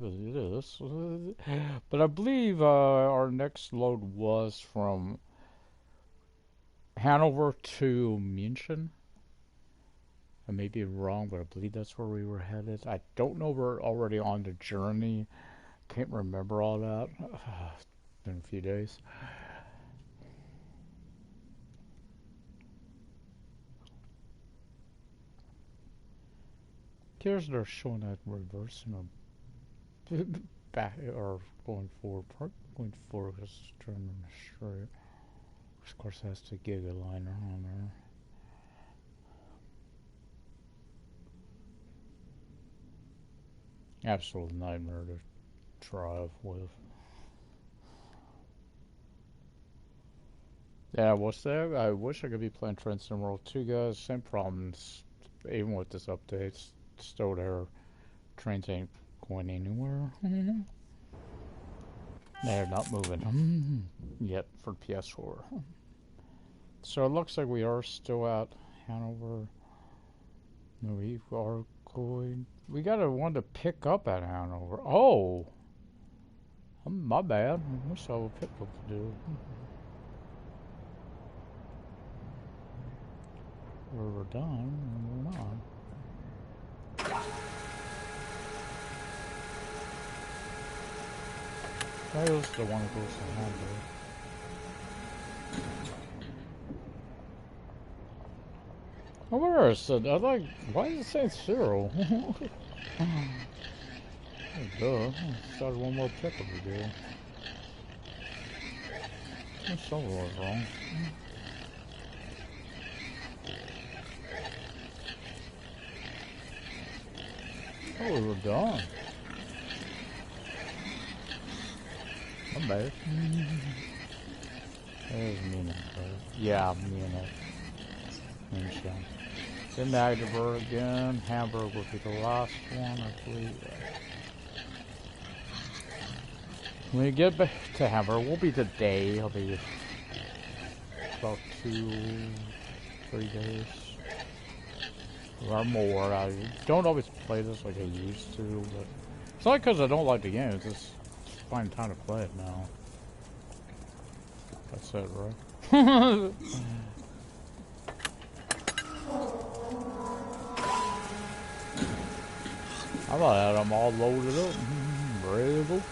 It is. But I believe our next load was from Hanover to Munchen. I may be wrong, but I believe that's where we were headed. I don't know if we're already on the journey. Can't remember all that. It's been a few days. Here's they're showing that reversing a back or going forward. Going forward is turning straight. Of course, has the Giga liner on there. Absolute nightmare to drive with. Yeah, what's that? I wish I could be playing Train Sim World 2, guys. Same problems, even with this update. Still there. Trains ain't going anywhere. They're not moving yet for PS4. So it looks like we are still at Hanover. No, we are going. We got one to pick up at Hanover. Oh! My bad. We still have a pickup to do. We're done, and we're not. That is the one that goes to Hamburg. Oh, where is it? I like. Why is it saying 0? Oh, duh. Started one more pickup to do. Something was wrong. Oh, we were done. I'm bad. There's Munich. Yeah, Munich. Munchen. Then Magdeburg again. Hamburg will be the last one, I believe. When we get back to Hamburg, we'll be today. It'll be about 2-3 days. Or more. I don't always play this like I used to, but it's not because I don't like the game. It's just find time to play it now. That's it, right? How about that? I'm all loaded up, ready to go.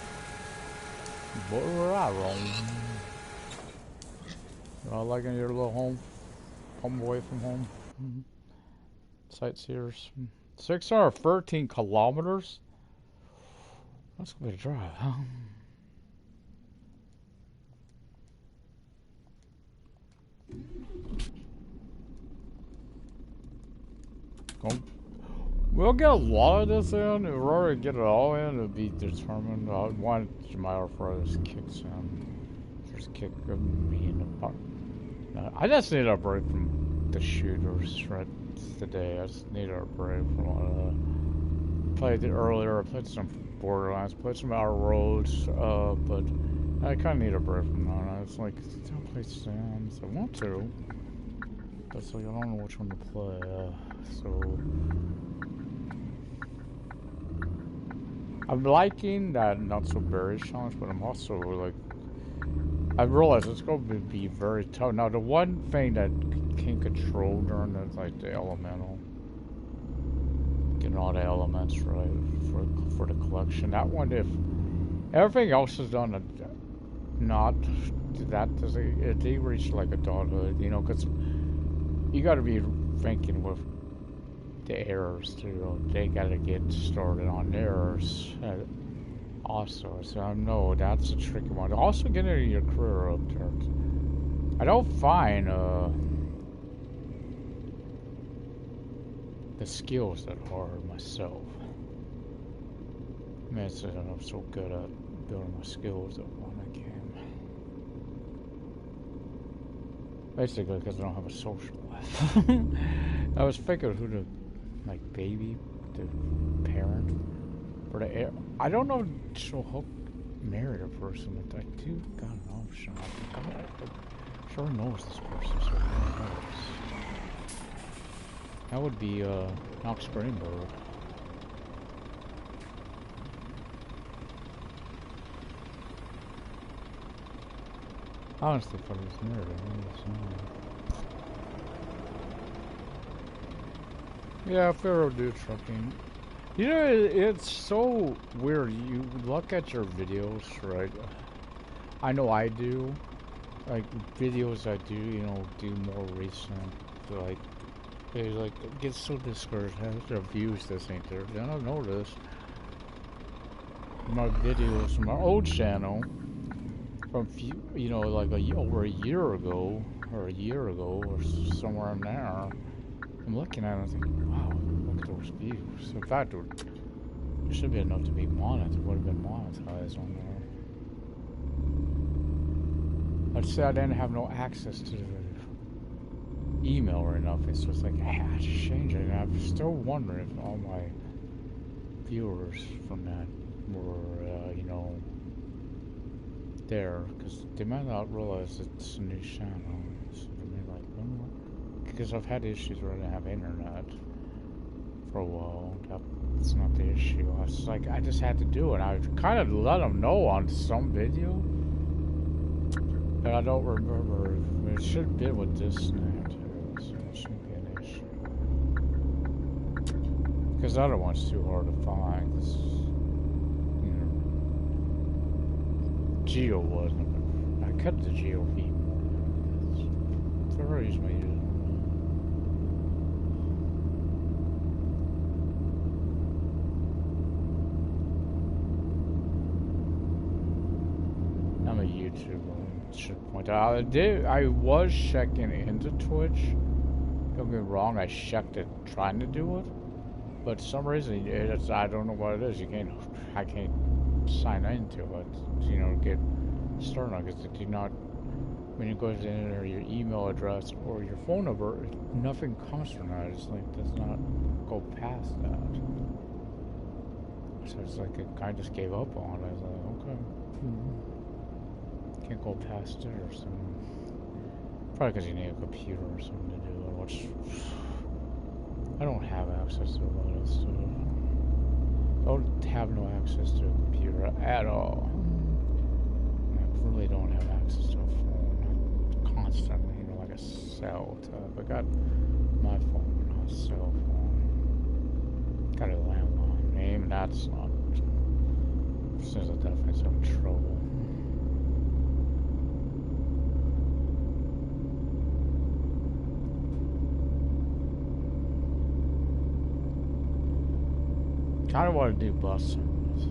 What were I wrong? I liking your little home away from home. Sightseers. 613 kilometers? That's a way to drive, huh? We'll get a lot of this in. If we're already get it all in, it'll be determined. One Jamaica for this kicks in. There's kick of me in the park. I just need a break from the shooters right today. I just need a break from played it earlier. I played some Borderlands, played some Outer Roads, but I kind of need a break from that. It's like, I don't play Sims. I want to, but it's like I don't know which one to play. So I'm liking that not so berry challenge, but I'm also like, I realize it's going to be very tough. Now, the one thing that can't control during is like the elemental, getting all the elements right for the collection. That one, if everything else is done, not that does it they reach like adulthood, you know, because you got to be thinking with the errors too. They got to get started on errors. Also, so I know that's a tricky one. Also, getting your career up there. I don't find the skills that hard myself. I mean, it's that I'm so good at building my skills up on that game. Basically, because I don't have a social life. I was thinking who the baby, the parent. For the air, I don't know if she'll hook marry a person, but I do got an option. I sure knows this person, so who knows? That would be Knox Greenberg. I honestly thought it was near there. Yeah, Pharaoh do trucking. You know, it's so weird. You look at your videos, right? I know I do. Like, videos I do, you know, do more recent. Like, it's like, it gets so discouraged. Their views this ain't there. Then I've noticed my videos from my old channel from, you know, like over a year ago, or somewhere in there. I'm looking at it and thinking, wow, look at those views. In fact, it should be enough to be monetized. It would have been monetized on there. I'd say I didn't have no access to the email or nothing, so it's like, I had to change it. And I'm still wondering if all my viewers from that were, you know, there, because they might not realize it's a new channel. So they're like, oh, because I've had issues where I didn't have internet for a while. That's not the issue. I was like, I just had to do it. I kind of let them know on some video, but I don't remember. It should have been with this name too, so it shouldn't be an issue. Because the other one's too hard to find. Cause, you know, Geo wasn't. I kept the Geo feed more. For a reason I use it. I'm a YouTuber. Should point out. I was checking into Twitch. Don't get me wrong. I checked it trying to do it, but for some reason it's, I don't know what it is. I can't sign into it. You know, get started because it do not. When you go to enter your email address or your phone number, nothing comes from that. It's like does not go past that. So it's like I just gave up on it. I was like, okay. Can't go past it or something. Probably because you need a computer or something to do it, which I don't have access to a lot of stuff. I don't have no access to a computer at all. I really don't have access to a phone. Not constantly, you know, like a cell type. I got my phone, not a cell phone. Got a landline name, and that's not. Since I definitely having trouble. Kind of want to do bus service.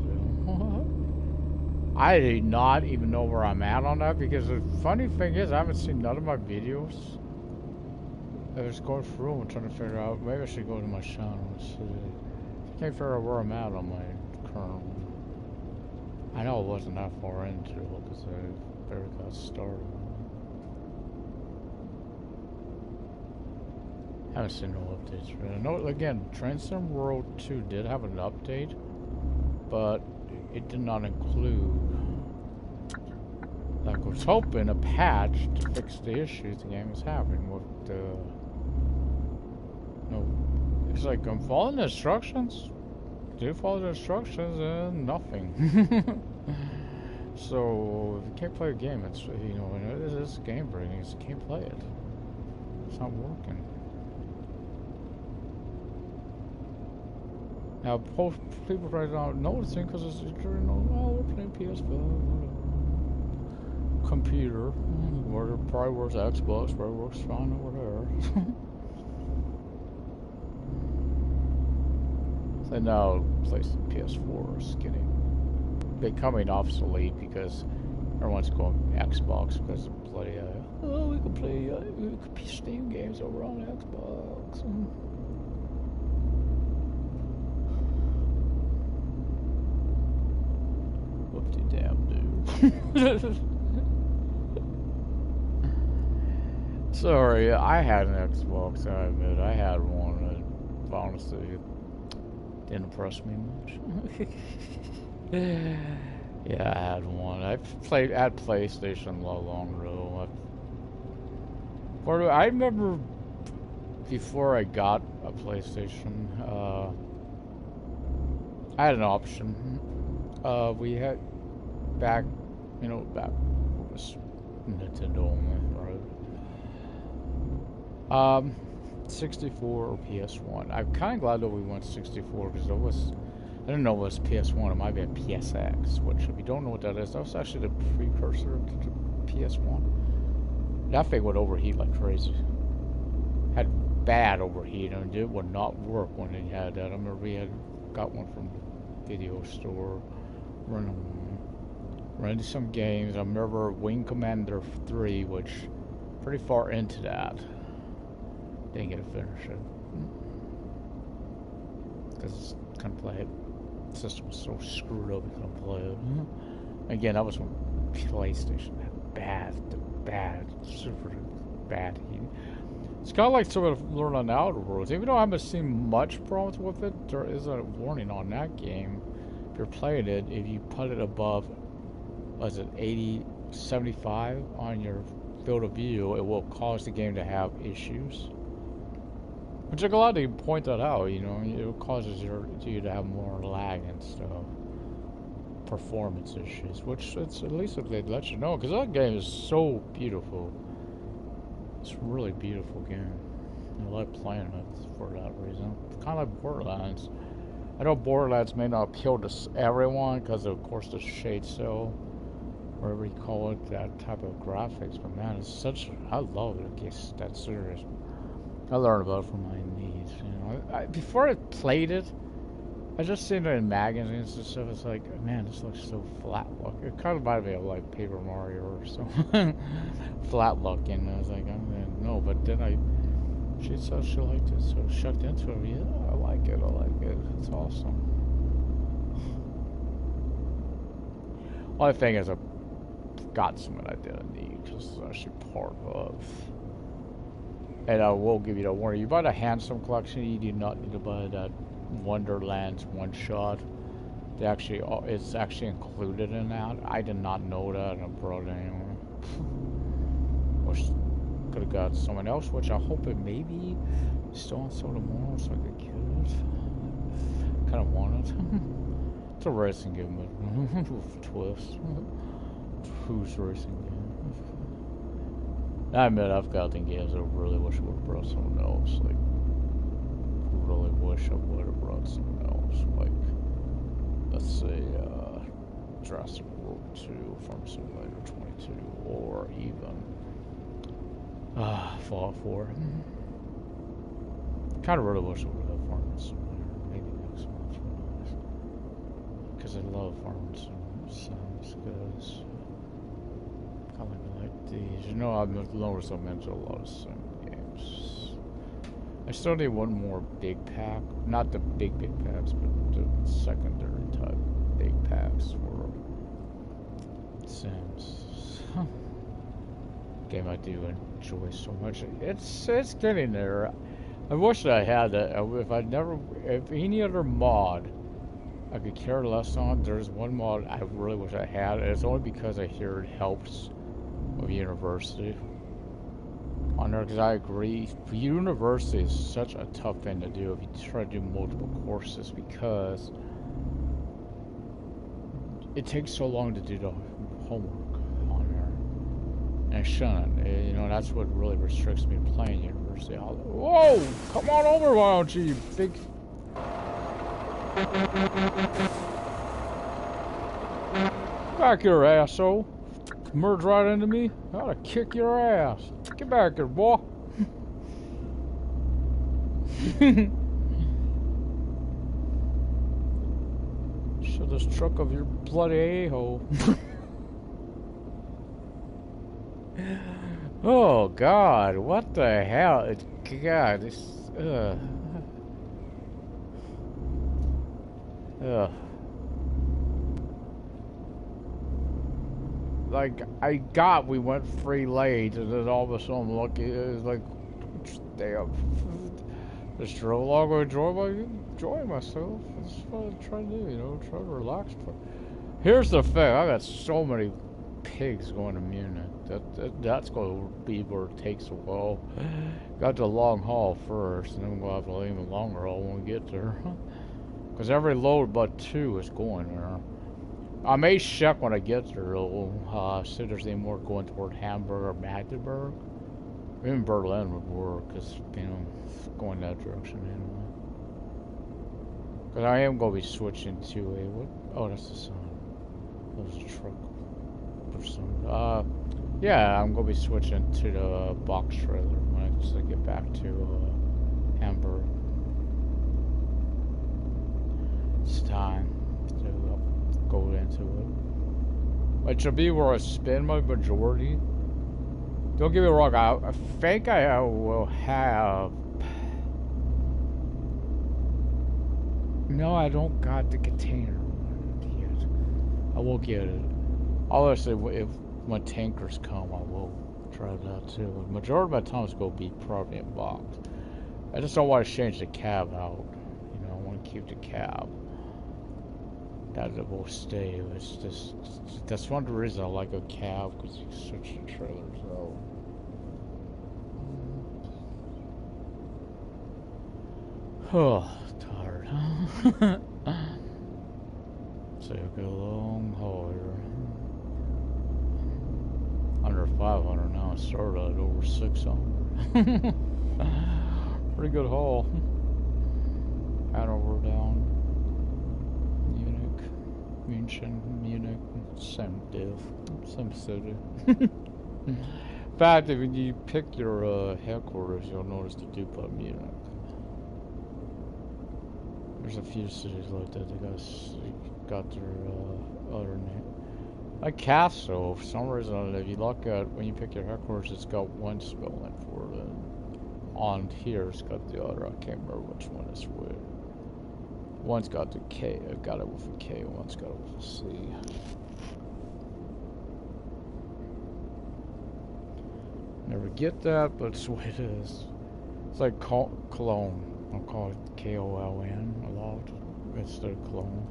I do not even know where I'm at on that because the funny thing is I haven't seen none of my videos. I was going through and trying to figure out, maybe I should go to my channel and see. I can't figure out where I'm at on my current one. I know it wasn't that far into it because I barely got started. I haven't seen no updates for it. I know, again, Transcend World 2 did have an update, but it did not include, like, I was hoping a patch to fix the issues the game was having with the, no, it's like I'm following the instructions. Do follow the instructions and nothing. So if you can't play a game, it's, you know, it is game breaking. You can't play it. It's not working. Now, people right now noticing because it's during, oh, we're playing PS5, whatever. Computer, where it probably works Xbox, where it works fine or whatever. So now, PlayStation PS4 is becoming obsolete because everyone's going Xbox because of play. Oh, we can play Steam games over on Xbox. Whoop-de-damn, dude. Sorry, I had an Xbox, I admit. I had one, and honestly, it didn't impress me much. Yeah, I had one. I had PlayStation a long ago. I remember before I got a PlayStation, I had an option. We had back, you know, back, what was Nintendo only, right? 64 or PS1. I'm kind of glad that we went 64 because I didn't know it was PS1. It might be a PSX, which if you don't know what that was actually the precursor to the PS1. That thing would overheat like crazy. Had bad overheat, and it would not work when it had that. I remember we had got one from the video store, running some games. I remember Wing Commander 3, which pretty far into that. Didn't get to finish it because couldn't play it. The system was so screwed up, I couldn't play it. Again, that was when PlayStation had bad, super bad heat. It's kind of like sort of Learn on Outer Worlds. Even though I haven't seen much problems with it, there is a warning on that game. If you're playing it, if you put it above, was it 80, 75 on your field of view, it will cause the game to have issues. Which I'm glad they point that out, you know, it causes you to have more lag and stuff. Performance issues, which it's at least if they'd let you know, because that game is so beautiful. It's a really beautiful game. I like playing it for that reason. It's kind of like Borderlands. I know Borderlands may not appeal to everyone because of course the shade cell, whatever you call it, that type of graphics, but man, it's such, I love it. It's that serious. I learned about it from my niece, you know. Before I played it, I just seen it in magazines and stuff. It's like, man, this looks so flat looking. It kind of reminded me of like Paper Mario or something. Flat looking. I was like, I don't know. But then she said she liked it, so I shucked into it. Yeah, I like it. It's awesome. Only thing is, I got something I didn't need, because it's actually part of. And I will give you the warning. You buy the Handsome Collection, you do not need to buy that Wonderlands one-shot. It's actually included in that. I did not know that, and I brought it anyway. Wish could have got someone else, which I hope it maybe still on sale tomorrow, so I could get it. Kind of want it. It's a racing game, but with a twist. Who's racing game? I admit I've gotten games I really wish I would have brought someone else. Like, really wish I would have brought someone else. Like, let's say, Jurassic World 2, Farm Simulator 22, or even, Fallout 4. Kind of really wish I would have Farm Simulator. Maybe next month, because I love Farm Sims, because I like these. You know, I've noticed I'm into a lot of sim games. I still need one more big pack. Not the big packs, but the secondary type big packs for Sims. Game I do enjoy so much. It's getting there. I wish that I had that. If any other mod I could care less on, there's one mod I really wish I had. And it's only because I hear it helps with university on there, because I agree, university is such a tough thing to do if you try to do multiple courses, because it takes so long to do the homework on there, and it shouldn't. You know, that's what really restricts me from playing university. Whoa, come on over, why don't you big back here, asshole. Merge right into me. I ought to kick your ass. Get back here, boy. Shut this truck of your bloody a-hole. Oh God, what the hell? God, this. Like, we went 3 lanes, and then all of a sudden, look, it was like, damn, just drove along and enjoy myself. That's what I'm trying to do, you know, try to relax. Here's the thing, I got so many pigs going to Munich. That's going to be where it takes a while. Got the long haul first, and then we'll have an even longer haul when we get there. Because every load but 2 is going there. I may check when I get there, though. See if there's any more going toward Hamburg or Magdeburg. Even Berlin would work, because, you know, going that direction anyway. Because I am going to be switching to a, what? Oh, that's the sun. That was a truck. Or something. Yeah, I'm going to be switching to the box trailer when I get back to Hamburg. It's time to go into it. It should be where I spend my majority. Don't get me wrong, I think I will have... No, I don't got the container yet. I will get it. Obviously, if my tankers come, I will try that too. The majority of my time is going to be probably in box. I just don't want to change the cab out. You know, I want to keep the cab. That it will stay. It's just, that's one of the reasons I like a cab, because you can switch the trailers out. Oh, tired. So you get a long haul here. Under 500 now. It started at over 600. Pretty good haul. Hannover down. Munchen, Munich, same deal, same city. In fact, if you pick your headquarters, you'll notice the depot Munich. There's a few cities like that. They got their other name. Like Castle, for some reason, if you look at when you pick your headquarters, it's got one spelling for it. On here, it's got the other. I can't remember which one it's with. One's got the K, got it with a K, one's got it with a C. Never get that, but it's the way it is. It's like Cologne. I'll call it K-O-L-N a lot instead of Cologne.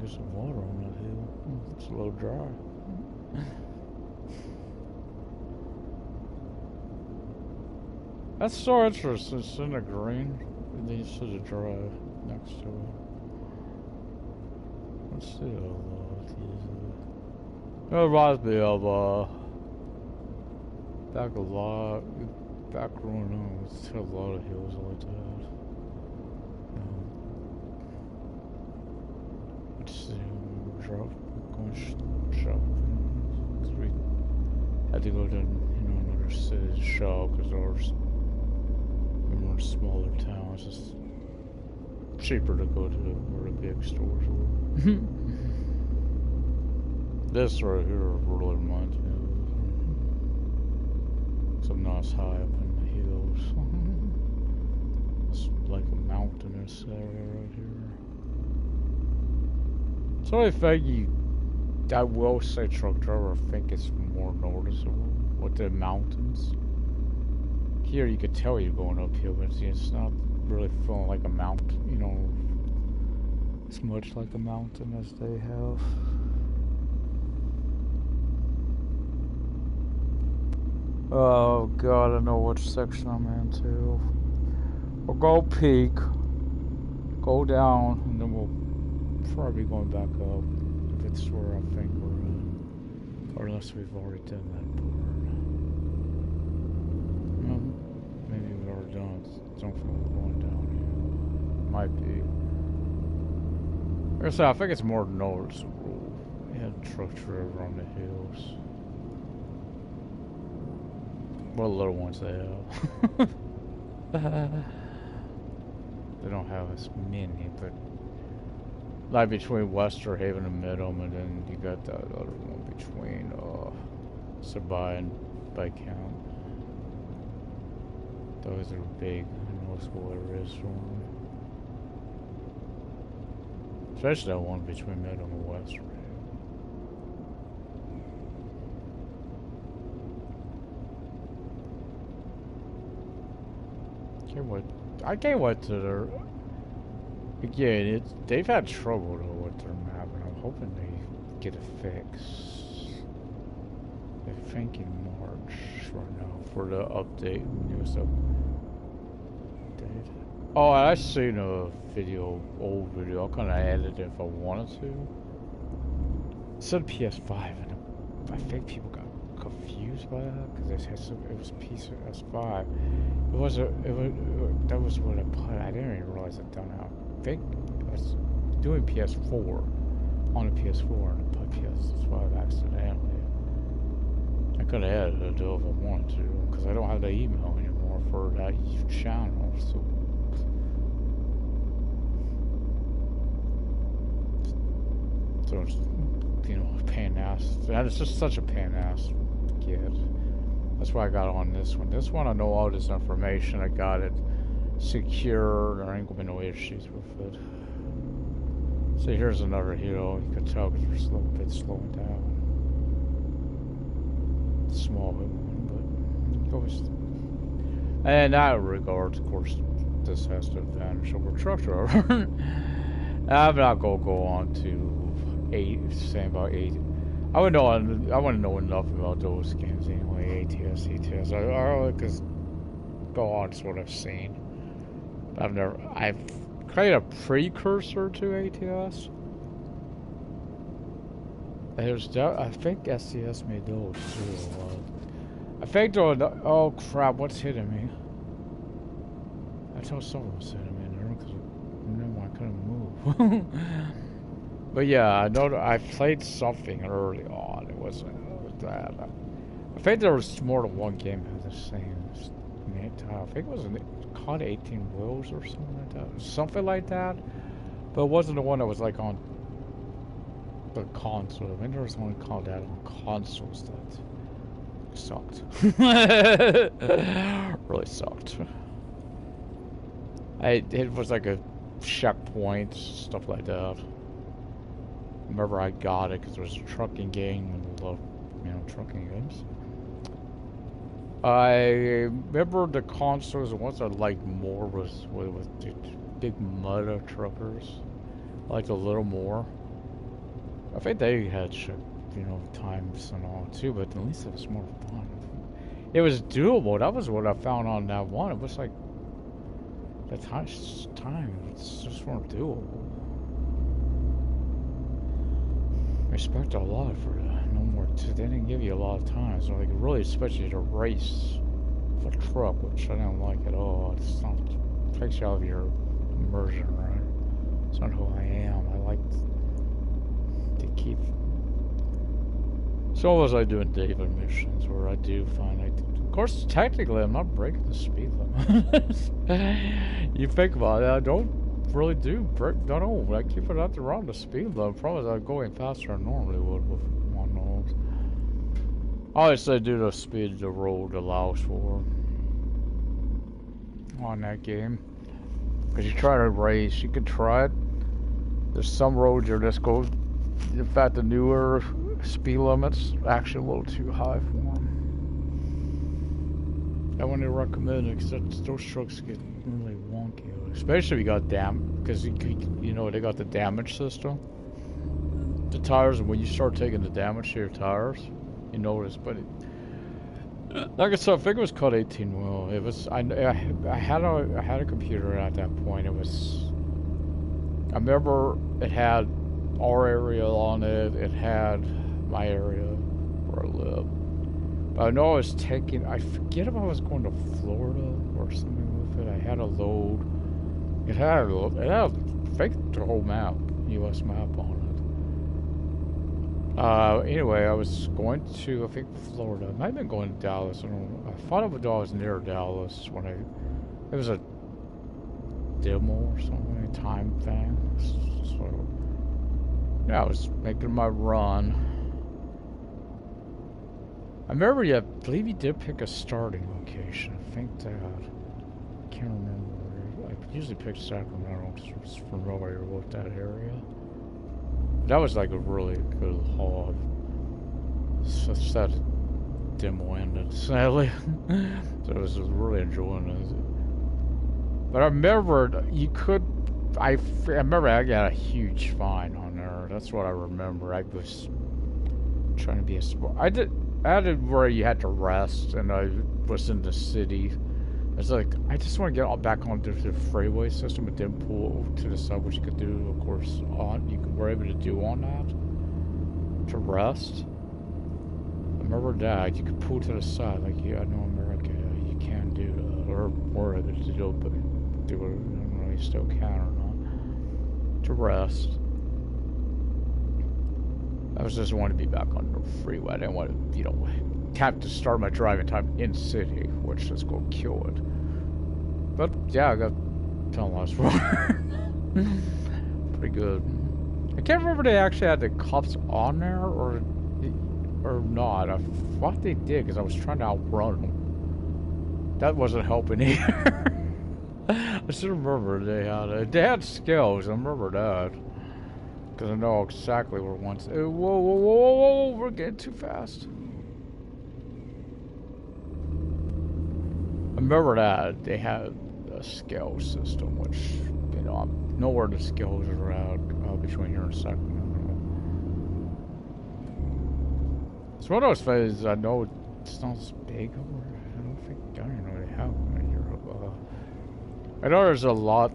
Get some water on that hill. It's a little dry. That's so interesting. It's in the green, and then you see the dry next to it. Let's see how it is. It reminds me of back growing up. It's a lot of hills like that. Going shopping. We had to go to another city to shop because ours we were in smaller towns. It's cheaper to go to where the big stores were. This right here really reminds me of some nice high up in the hills. It's like a mountainous area right here. So I think I will say truck driver, I think it's more noticeable with the mountains. Here you could tell you're going uphill, but it's not really feeling like a mountain, you know, as much like a mountain as they have. Oh God, I know which section I'm into. We'll go peak, go down, and then we'll probably going back up if it's where I think we're in, or unless we've already done that part. Well, maybe we've already done it. Don't think we're going down here. Might be. Like I said, I think it's more noticeable. We had truck driver on the hills. Well, the little ones they have. They don't have as many, but like between Westerhaven and Midham, and then you got that other one between Sabai and Bicamp. Those are big, noticeable areas for them. Especially that one between Midham and Westerhaven. I can't wait to their... Again, they've had trouble though with their map, and I'm hoping they get it fixed. I think in March right now for the update, newest update. Oh, I seen a video, old video. I kind of added it if I wanted to. It said PS5, and I think people got confused by that because it was PS5. It was that was what I put. I didn't even realize I'd done that. I think I was doing PS4 on a PS4 and I put PS5 accidentally. I could have added it if I wanted to because I don't have the email anymore for that channel. So. So it's, you know, pain in the ass. That is just such a pain in the ass kid. That's why I got on this one. This one I know all this information. I got it secure. There ain't gonna be no issues with it. See, here's another hill. You can tell because we're a little bit slowing down. Small one, but always. And in that regard, of course, this has the advantage over truck driver. I'm not gonna go on to 8, saying about 8. I wouldn't know enough about those games anyway. ATS, ETS. I because go on, it's what I've seen. I've created a precursor to ATS. I think SCS made those too. I think oh crap, what's hitting me? I thought someone was hitting me there because I couldn't move. But yeah, I know that I played something early on. It wasn't that. I think there was more than one game that had the same name title. I think it was called 18 Wheels or something like that. Something like that. But it wasn't the one that was like on the console. I think there was one called that on consoles that sucked. Really sucked. It was like a checkpoint, stuff like that. Remember I got it because it was a trucking game and I love, you know, trucking games. I remember the consoles, the ones I liked more was the big mud truckers. I liked a little more. I think they had, you know, times and all too, but at least it was more fun. It was doable. That was what I found on that one. It was like, the time, it's just more doable. Respect a lot for that. No more. They didn't give you a lot of time, so like really, especially to race for truck, which I don't like at all. It's not. It takes you out of your immersion, right? It's not who I am. I like to keep. So as I do in David missions, where I do find of course, technically, I'm not breaking the speed limit. You think about it, I don't really do break. No, I keep it at around the speed limit. Probably I'm going faster than I normally would with one of those. Obviously, I do the speed the road allows for on that game. Because you try to race, you can try it. There's some roads you just go. In fact, the newer speed limits actually a little too high for them. I wouldn't recommend it because those trucks get really wonky, especially if you got because you know they got the damage system. The tires, and when you start taking the damage to your tires, you notice. But like I said, I think it was called 18 wheel. It was I had a computer at that point. It was. I remember it had our area on it. It had my area where I live. I know I was taking, I forget if I was going to Florida or something with it. I had a load. It had I think the whole map, U.S. map on it. Anyway, I was going to, I think, Florida. I might have been going to Dallas. I don't know. I thought I was near Dallas when it was a demo or something, a time thing. So, yeah, I was making my run. I remember I believe you did pick a starting location. I think that. I can't remember. I usually pick Sacramento because I was familiar with that area. That was like a really good haul. That demo ended, sadly. So I was really enjoying it. But I remember you could. I remember I got a huge fine on there. That's what I remember. I was trying to be a sport. I had it where you had to rest, and I was in the city. It's like, I just want to get all back onto the freeway system, but then pull to the side, which you could do, of course, were able to do on that, to rest. I remember that, you could pull to the side, like, yeah, I know America, you can do that, or more able to do it, but do it, I don't know, you still can or not, to rest. I was just wanting to be back on the freeway. I didn't want to, you know, have to start my driving time in city, which is going to kill it. But yeah, I got penalized for it. Pretty good. I can't remember if they actually had the cops on there or not. I thought they did because I was trying to outrun them. That wasn't helping either. I should remember they had skills. I remember that. Because I know exactly where once. Whoa, whoa, whoa, whoa, whoa, we're getting too fast. I remember that they had a skill system, which, you know, I know where the skills are at between here and Sacramento. It's one of those phases I know it's not as big over. I don't know they have them in Europe. I know there's a lot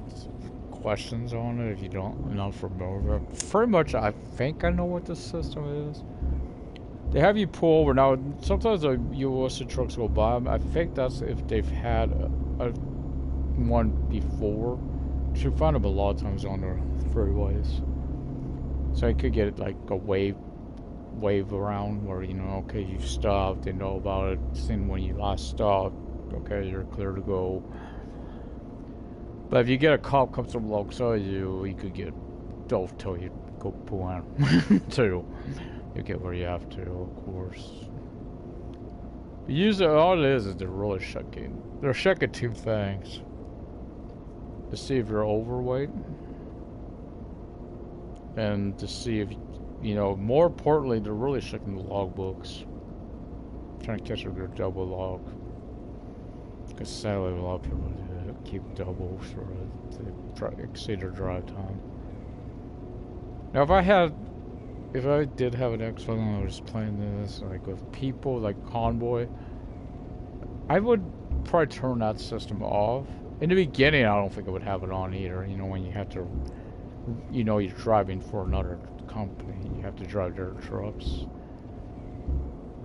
questions on it if you don't know from over. Pretty much, I think I know what the system is. They have you pull over. Now, sometimes the U.S. trucks go by them. I think that's if they've had one before. You find them a lot of times on the freeways. So I could get like a wave around where, you know, okay, you've stopped, they know about it. Seen when you last stopped, okay, you're clear to go. But if you get a cop comes from alongside you, you could get, they'll tell you go pull out too. You get where you have to, of course. Usually all it is they're really checking. They're checking two things. To see if you're overweight. And to see if, you know, more importantly, they're really checking the logbooks. Trying to catch up your double log. Because sadly, a lot of people keep doubles or they exceed their drive time. Now, if I did have an Xbox and I was playing this, like with people, like Convoy, I would probably turn that system off. In the beginning, I don't think I would have it on either. You know, when you have to, you know, you're driving for another company, you have to drive their trucks.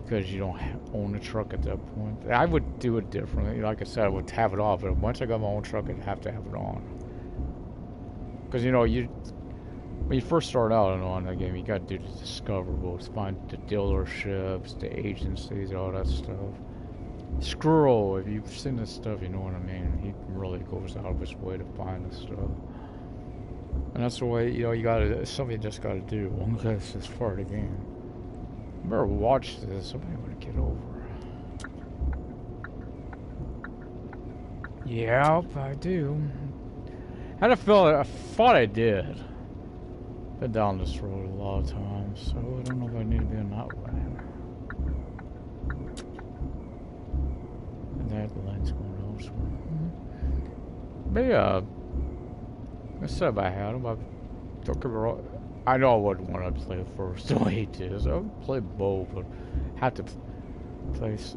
Because you don't own a truck at that point. I would do it differently. Like I said, I would have it off. But once I got my own truck, I'd have to have it on. Because, you know, when you first start out on that game, you got to do the discoverables. Find the dealerships, the agencies, all that stuff. Squirrel, if you've seen this stuff, you know what I mean. He really goes out of his way to find this stuff. And that's the way, you know, it's something you just got to do. Unless it's part of the game. I better watch this. Somebody want to get over. Yep, I do. I had a feeling. I thought I did. Been down this road a lot of times, so I don't know if I need to be in that way. And that line's going elsewhere. But yeah, I said if I had them, don't get me wrong. I know I wouldn't want to play first the way it is. I would play both, but have to play ATS.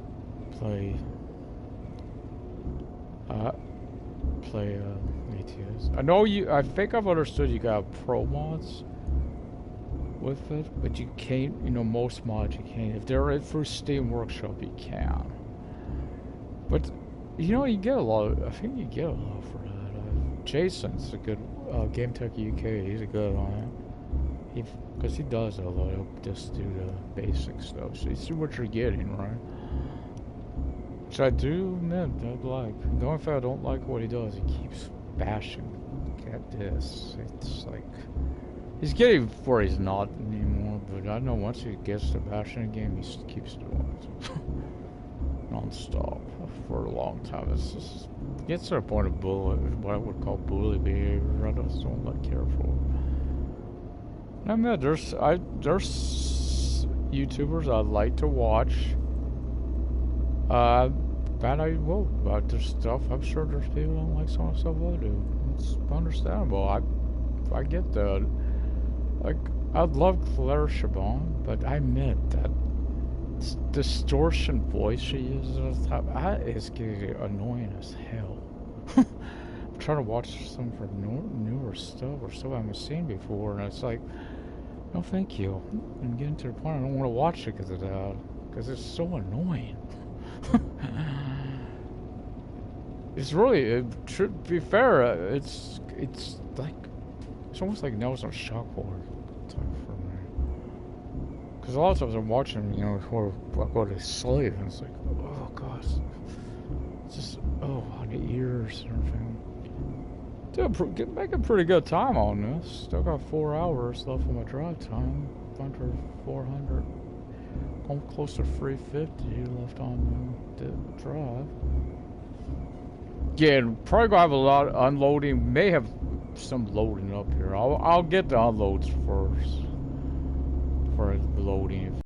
I know I think I've understood you got pro mods with it, but you can't, you know, most mods you can't. If they're through Steam Workshop, you can. But, you know, you get a lot I think you get a lot for that. Jason's a good, Game Tech UK, he's a good on it. Because he does a lot, he'll just do the basic stuff. So you see what you're getting, right? Which I do admit, I like. The only thing I don't like what he does, he keeps bashing. Get this. It's like, he's getting where he's not anymore, but I know once he gets to bashing a game, he keeps doing it. Non-stop for a long time. It's just, it gets to the point of what I would call bully behavior. I just don't like care for it. I mean, there's YouTubers I like to watch. And I will. But there's stuff, I'm sure there's people who don't like some of the stuff I do. It's understandable. I get that. Like, I love Claire Chabon, but I admit that distortion voice she uses all the time. That is getting annoying as hell. I'm trying to watch some of her newer stuff or stuff I haven't seen before, and it's like, no, thank you. I'm getting to the point I don't want to watch it because of that, because it's so annoying. It's really, to be fair, it's like, it's almost like Nelson Shockwave type for me. Because a lot of times I'm watching, you know, before I go to sleep, and it's like, oh gosh, it's just, oh, on the ears and everything. Dude, making pretty good time on this. Still got 4 hours left of my drive time. Under 400, almost close to 350 left on the drive. Yeah, probably gonna have a lot of unloading. May have some loading up here. I'll get the unloads first for loading.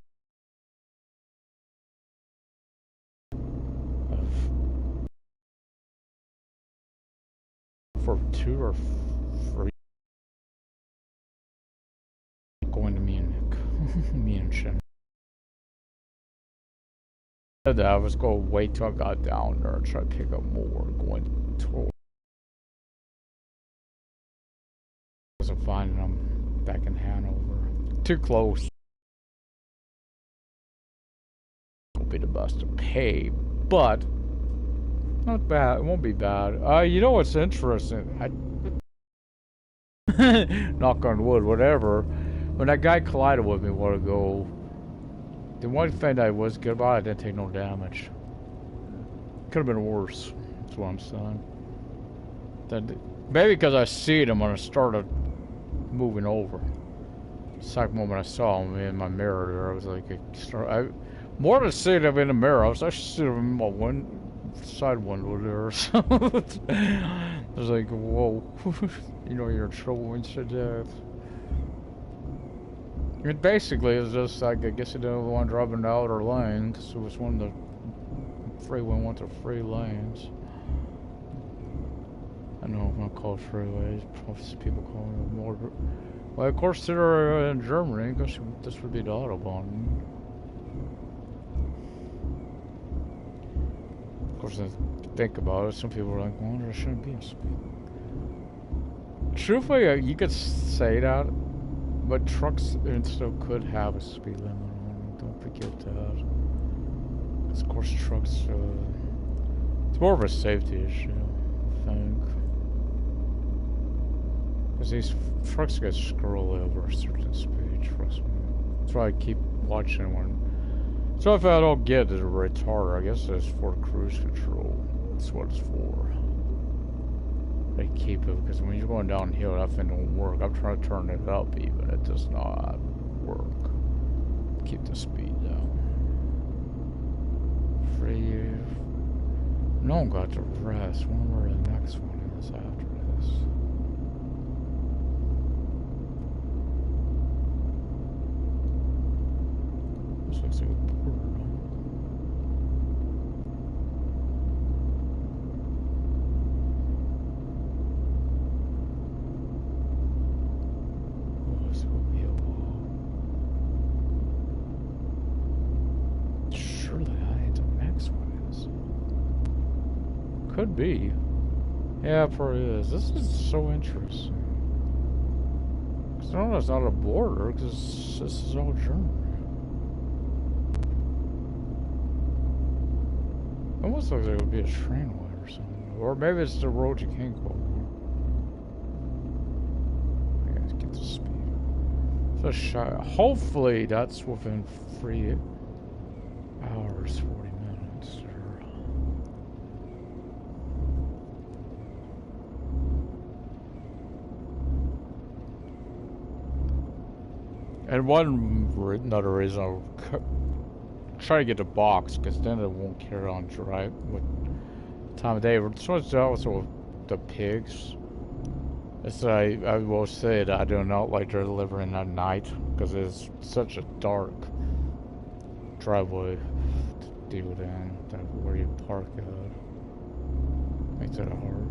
For 2 or 3 going to Munchen. I was gonna wait till I got down there and try to pick up more going toward. I wasn't finding them back in Hannover. Too close. Won't be the best to pay, but not bad. It won't be bad. You know what's interesting? Knock on wood, whatever. When that guy collided with me a while ago, the one thing I was good about, I didn't take no damage. Could have been worse. That's what I'm saying. Maybe because I see him when I started moving over. The second moment I saw him in my mirror there, I was like, more than seeing him in the mirror, I was actually seeing him in my side window there. So I was like, whoa, you know you're in trouble when you said that. It basically is just like, I guess you didn't want to drive in the outer lane because it was one of the freeway went to 3 lanes. I know I'm not called freeways. People call them more. Well, of course, they're in Germany because this would be the Autobahn. Of course, think about it. Some people are like, well, there shouldn't be a speed. Truthfully, you could say that. But trucks still could have a speed limit on them. Don't forget that. Because of course trucks, it's more of a safety issue, I think. Because these trucks get scroll over a certain speed, trust me. That's why I keep watching one. So if I don't get it, a retarder, I guess it's for cruise control. That's what it's for. They keep it, because when you're going downhill, that thing don't work. I'm trying to turn it up even, it does not work. Keep the speed down. Free. No one got to rest. Wonder where the next one is after this. This looks like a border. Could be. Yeah, it probably is. This is so interesting. Because no, it's not a border, because this is all Germany. It almost looks like it would be a trainway or something. Or maybe it's the road you can't go over. Yeah, let's get the speed. So shy. Hopefully that's within 3 hours, 40 minutes. And another reason I'll try to get the box, because then it won't carry on dry with time of day. So it's also with the pigs. It's I will say that I do not like delivering at night, because it's such a dark driveway to deal with where you park at. Makes it hard.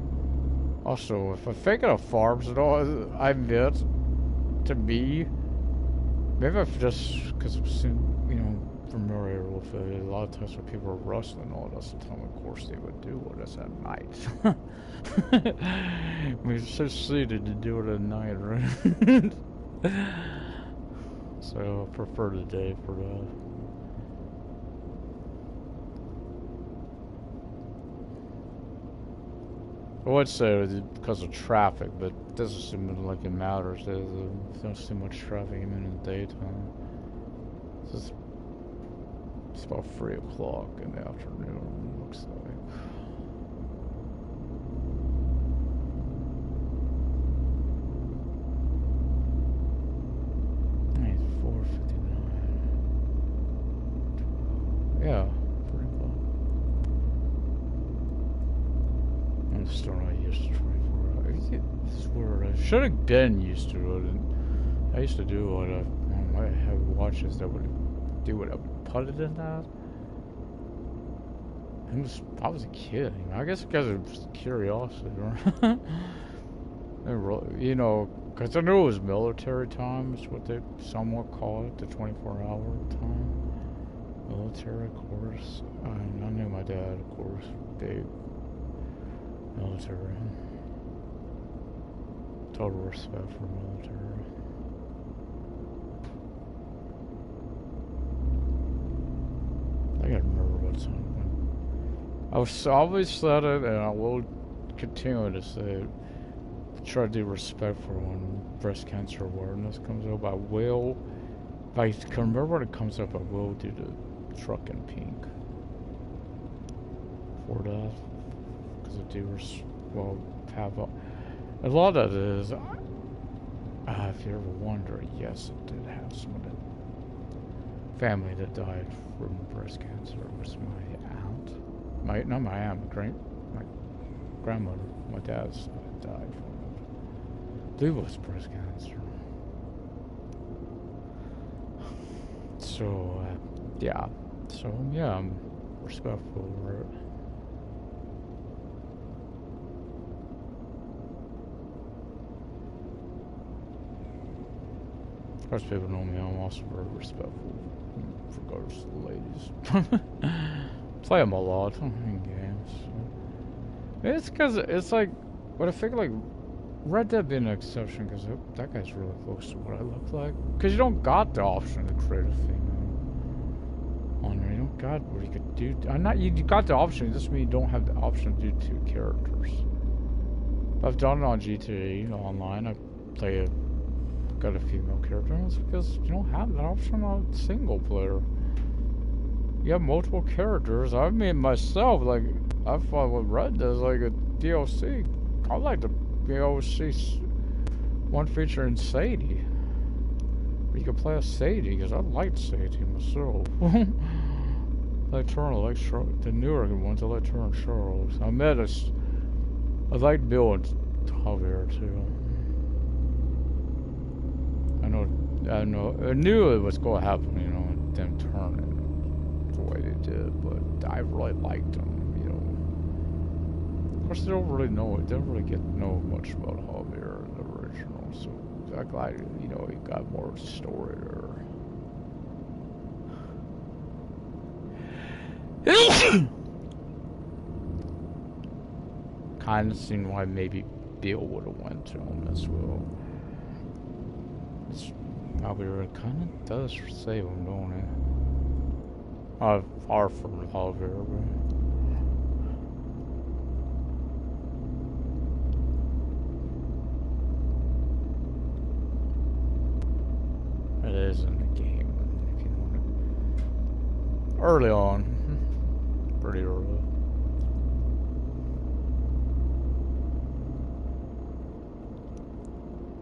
Also, if I'm thinking of farms and all, I admit, to me, maybe I've just, because I've seen, you know, familiar with it. A lot of times when people are wrestling, all that's the time, of course, they would do it as at night. We're so suited to do it at night, right? So I prefer the day for that. I would say it's because of traffic, but it doesn't seem like it matters. There's too much traffic even in the daytime. It's about 3 o'clock in the afternoon, looks like. It's 4:59. Yeah, 3 o'clock. I'm still not used to 24 hours. It's weird. I should have been used to it. I used to do what I have watches that would do what I would put it in that. I was a kid. I guess because of curiosity, right? You know, because I knew it was military time. Is what they somewhat call it, the 24-hour time. Military, of course. I knew my dad, of course, big military. Total respect for military. I gotta remember what time. I've always said it, and I will continue to say it. Try to do respect for when breast cancer awareness comes up. I will, if I can remember when it comes up, I will do the truck in pink for that. Because I do, have a lot of it is, if you ever wonder, yes, it did have some of the family that died from breast cancer. It was my aunt. Not my aunt, my grandmother, my dad's side died from it. I believe it was breast cancer. So, yeah. So, yeah, I'm respectful over it. Of course, people know me, I'm also very respectful with regards to the ladies. Play them a lot in games. It's because it's like, but I think like Red Dead being an exception because that guy's really close to what I look like. Because you don't got the option to create a female on there. You don't got what you could do. You got the option. It just means you don't have the option to do 2 characters. I've done it on GTA online. I got a female character. And it's because you don't have that option on single player. You have multiple characters. I mean, myself, like, I thought what Red does, like a DLC. I like to be able to see one feature in Sadie. You can play as Sadie, because I liked Sadie myself. I like the newer ones, I like her and Charles. I like Bill and Javier too. I knew it was going to happen, and them turning the way they did, but I really liked them, Of course, they don't really know it. They don't really know much about Javier, the original, so I'm glad, he got more of the story there. Kind of seen why maybe Bill would have went to him as well. Javier kind of does save him, don't it? Far from Javier, but... It is in the game, if you want it. Early on. Pretty early.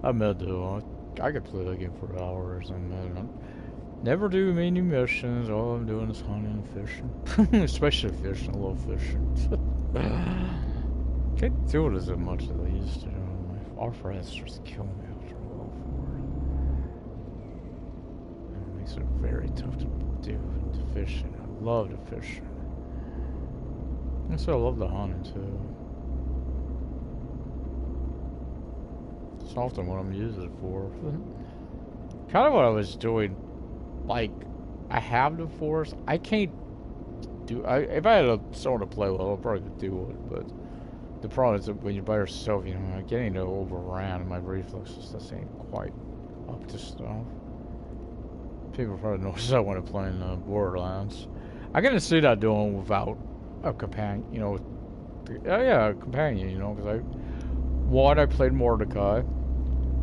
I admit though, I could play that game for hours and never do many missions. All I'm doing is hunting and fishing. Especially fishing, I love fishing. Can't do it as much as I used to. Our friends just kill me after a while for it. It makes it very tough to do the fishing. I love the fishing. And so I love the hunting too. It's often what I'm using it for. Kind of what I was doing, like, I have the Force. I can't do. If I had someone to play with, I probably could do it. But the problem is that when you're by yourself, you know, getting to overran, and my reflexes just ain't quite up to stuff. People probably notice that when I'm playing Borderlands. I can see that doing without a companion, you know. Yeah, a companion, you know, because one, I played Mordecai.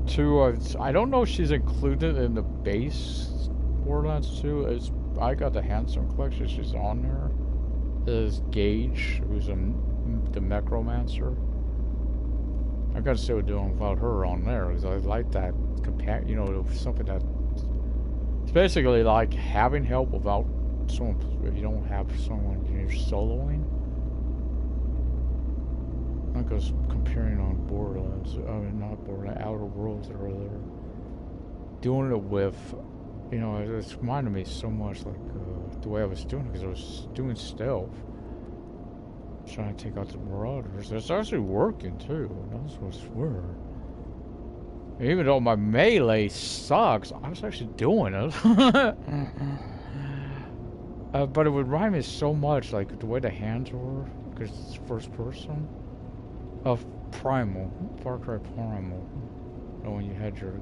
Two, I don't know if she's included in the base Borderlands 2. I got the Handsome Collection. She's on there. Is Gage, who's the Necromancer. I gotta see what we're doing without her on there, because I like that companion, you know, something that. It's basically like having help without someone, if you don't have someone you're soloing. I was comparing on Borderlands, I mean not Borderlands, Outer Worlds earlier. Doing it with, you know, it's reminded me so much like the way I was doing it, because I was doing stealth. Trying to take out the Marauders. It's actually working too, that's what's weird. Even though my melee sucks, I was actually doing it. But it would remind me so much, like the way the hands were, because it's first person, of Primal, Far Cry Primal. And when you had your,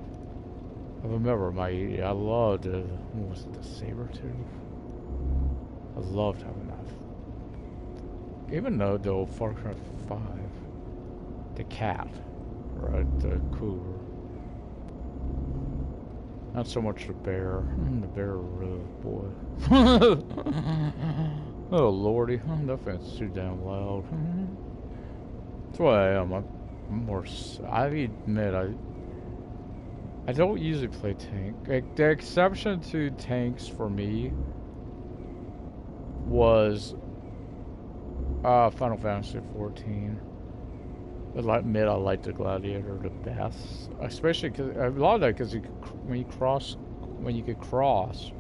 I remember I loved the, what was it, the Sabertooth? I loved having that. Even though Far Cry 5, the cat, right, the cougar. Not so much the bear. The bear, boy. Oh lordy, that fan's too damn loud. That's what I am. I'm more. I admit I don't usually play tank. Like, the exception to tanks for me was Final Fantasy 14. I like the Gladiator the best, especially because a lot of that, because when you could cross,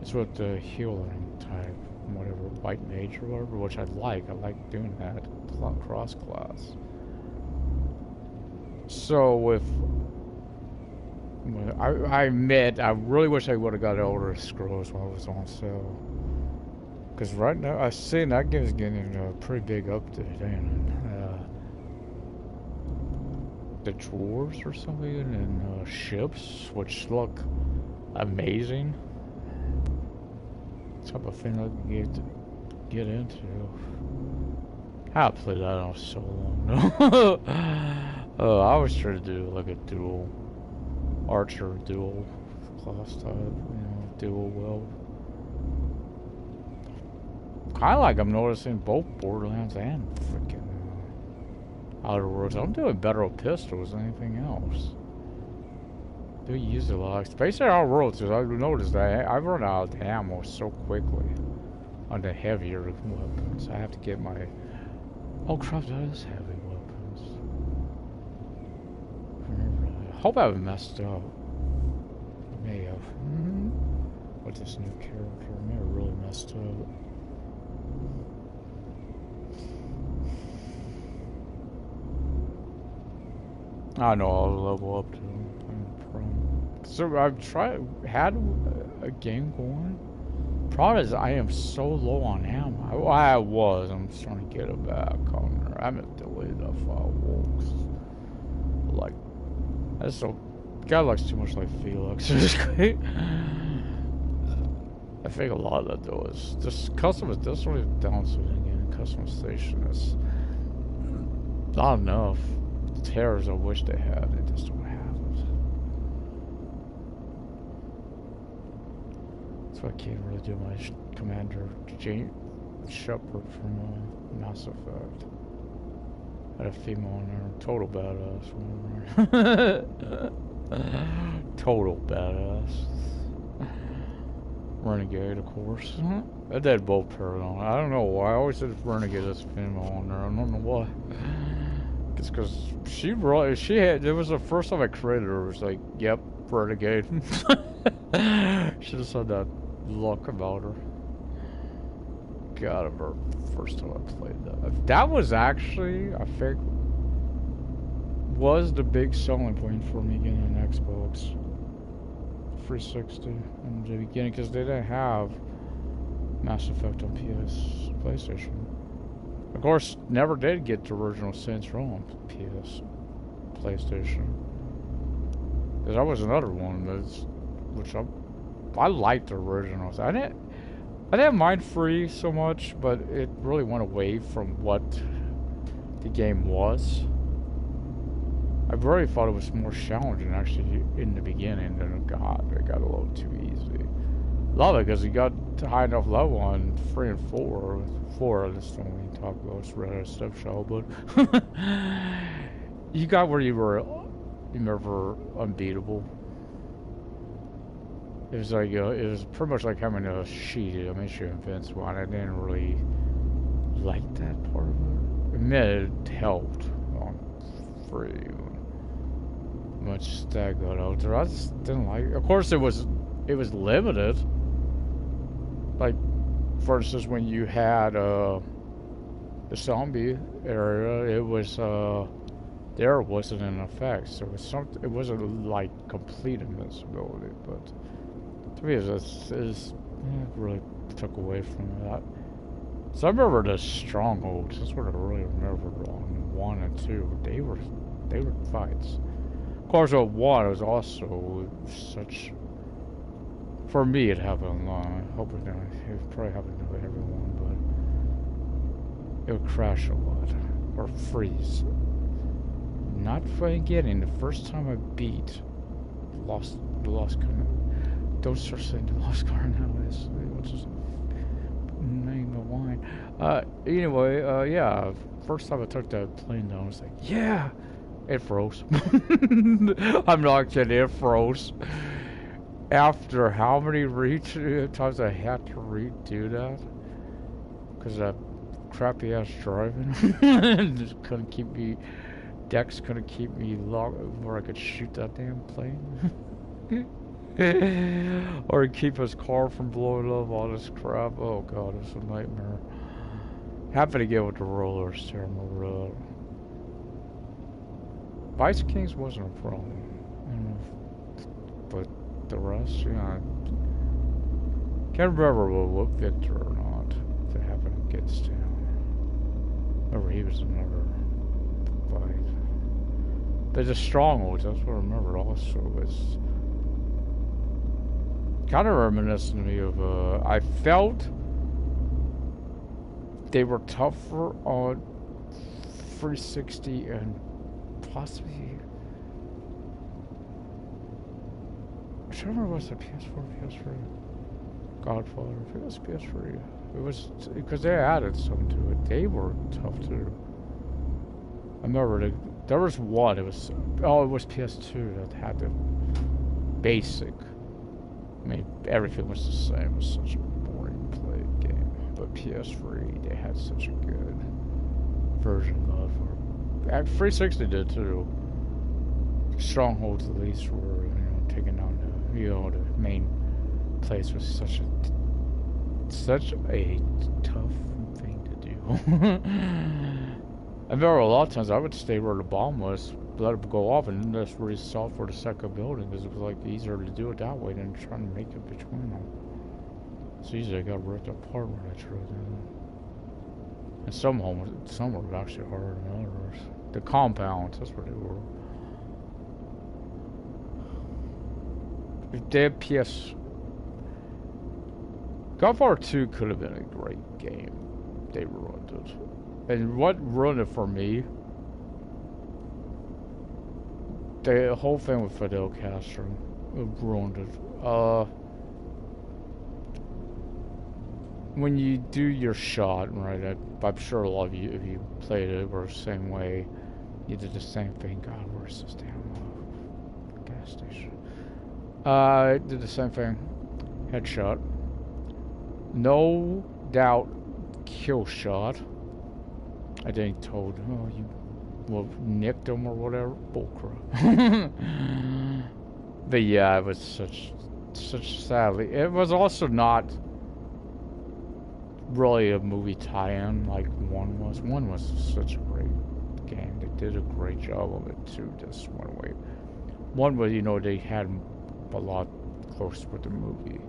it's with the healing type, whatever, white mage or whatever, which I like. I like doing that cross class. So I admit, I really wish I would have got Elder Scrolls while it was on sale. Because right now, I see that game's getting a pretty big update, ain't it? The drawers or something, and ships, which look amazing. Type of thing I can get into. I played that on so long. I always try to do like a dual archer, dual class type, you know, dual weld. Kind of like I'm noticing both Borderlands and freaking Outer Worlds. I'm doing better with pistols than anything else. Do use a lot, especially Outer Worlds, because I've noticed that I run out of ammo so quickly on the heavier weapons. I have to get my. Oh crap! That is heavy weapons. I hope I haven't messed up. I may have. With this new character, I may have really messed up. I know I'll level up to so I've had a game going. Problem is I am so low on ammo. I'm trying to get it back on there. I haven't deleted that file once. Like, that's so guy likes too much like Felix. I think a lot of that though is just customers. That's what it's down to again. Customization is not enough. Terrors I wish they had, they just don't have it. That's why I can't really do my Commander Shepard from Mass Effect. Had a female on there, total badass. Total badass. Renegade, of course. I did both Paragon. I don't know why. I always said Renegade as a female on there. I don't know why. It's because she had, it was the first time I created her. It was like, yep, Renegade. She just had that look about her. God, her first time I played that. That was actually, I think, was the big selling point for me getting an Xbox 360 in the beginning because they didn't have Mass Effect on PlayStation. Of course, never did get the original Saints Row on PlayStation. Because that was another one which I liked the originals. I didn't mind 3 so much, but it really went away from what the game was. I really thought it was more challenging actually in the beginning than it got a little too easy. Love it because you got to high enough level on 3 and 4. 4 I just don't want to talk about, it's rather a stuff show, but you got where you were never unbeatable. It was like it was pretty much like having a sheet. I mean, you're invincible, and I didn't really like that part of it. I mean, it helped on 3. Much that got out there. I just didn't like it. Of course, it was limited. Like, for instance, when you had the zombie area, it was there wasn't an effect, so it wasn't like complete invincibility. But to me, it really took away from that. So I remember the strongholds. That's what I really remember on 1 and 2. They were fights. Of course, on 1 it was also such. For me, it happened. I hope it probably happened to everyone, but it would crash a lot or freeze. Not forgetting the first time I beat Lost Covenant. Don't start saying the Lost Car now. What's his name of wine? Anyway, yeah. First time I took that plane down, I was like, yeah. It froze. I'm not kidding. It froze. After how many times I had to redo that because that crappy ass driving just couldn't keep me. Dex couldn't keep me locked where I could shoot that damn plane. Or keep his car from blowing up, all this crap. Oh god, it's a nightmare. Happy to get with the rollers there, my Vice Kings wasn't a problem. But the rest, yeah. Can't remember what Victor or not to happen against him. Remember he was another fight. There's a strongholds, that's what I remember also. It's kind of reminiscent to me of I felt they were tougher on 360 and possibly I don't remember what's the PS4, PS3, Godfather. I think it was PS3. It was because they added something to it. They were tough too. I remember there was one. It was PS2 that had the basic. I mean, everything was the same. It was such a boring play game. But PS3, they had such a good version of it. 360 did too. Strongholds at least were, taking down the main place was such a tough thing to do. I remember a lot of times I would stay where the bomb was, let it go off, and then just resolve for the second building because it was like easier to do it that way than trying to make it between them. It's easy. I got ripped apart when I tried that. And some were actually harder than others. The compounds, that's what they were. If they had Godfather 2 could have been a great game. They ruined it. And what ruined it for me, the whole thing with Fidel Castro ruined it. When you do your shot, right, I'm sure a lot of you, if you played it, were the same way. You did the same thing. God, where's this damn gas station? Did the same thing. Headshot. No doubt kill shot. I think told, oh, you nicked him or whatever. Bullcrap. But yeah, it was such sadly. It was also not really a movie tie-in like 1 was. 1 was such a great game. They did a great job of it too. Just went away. 1 was, they had a lot close with the movie.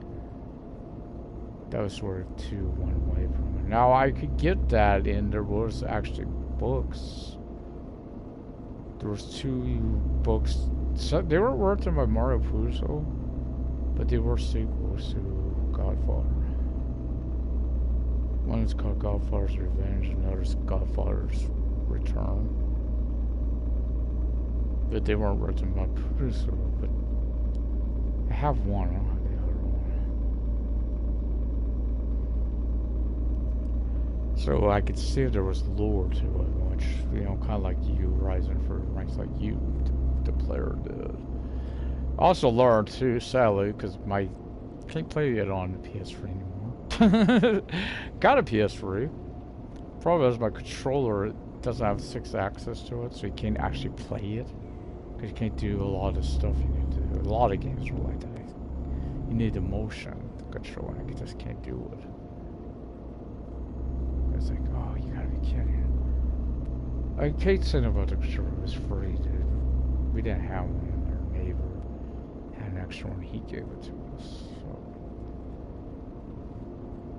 That was sort of 2-1 away from it. Now I could get that, and there was actually books. There was 2 books. So they weren't written by Mario Puzo, but they were sequels to Godfather. One is called Godfather's Revenge, and the other is Godfather's Return. But they weren't written by Puzo, but I have one, I don't have the other one. So I could see there was lore to it, which, you know, kind of like you, Rising for ranks like you, the player did. Also learned too, sadly, because my can't play it on the PS3 anymore. Got a PS3. Problem is my controller doesn't have 6 access to it, so you can't actually play it. Because you can't do a lot of stuff you need to do. A lot of games are like that. You need the motion control, and I just can't do it. It's like, oh, you gotta be kidding. I hate saying about the controller, it was free, dude. We didn't have one, and our neighbor had an extra one, he gave it to us.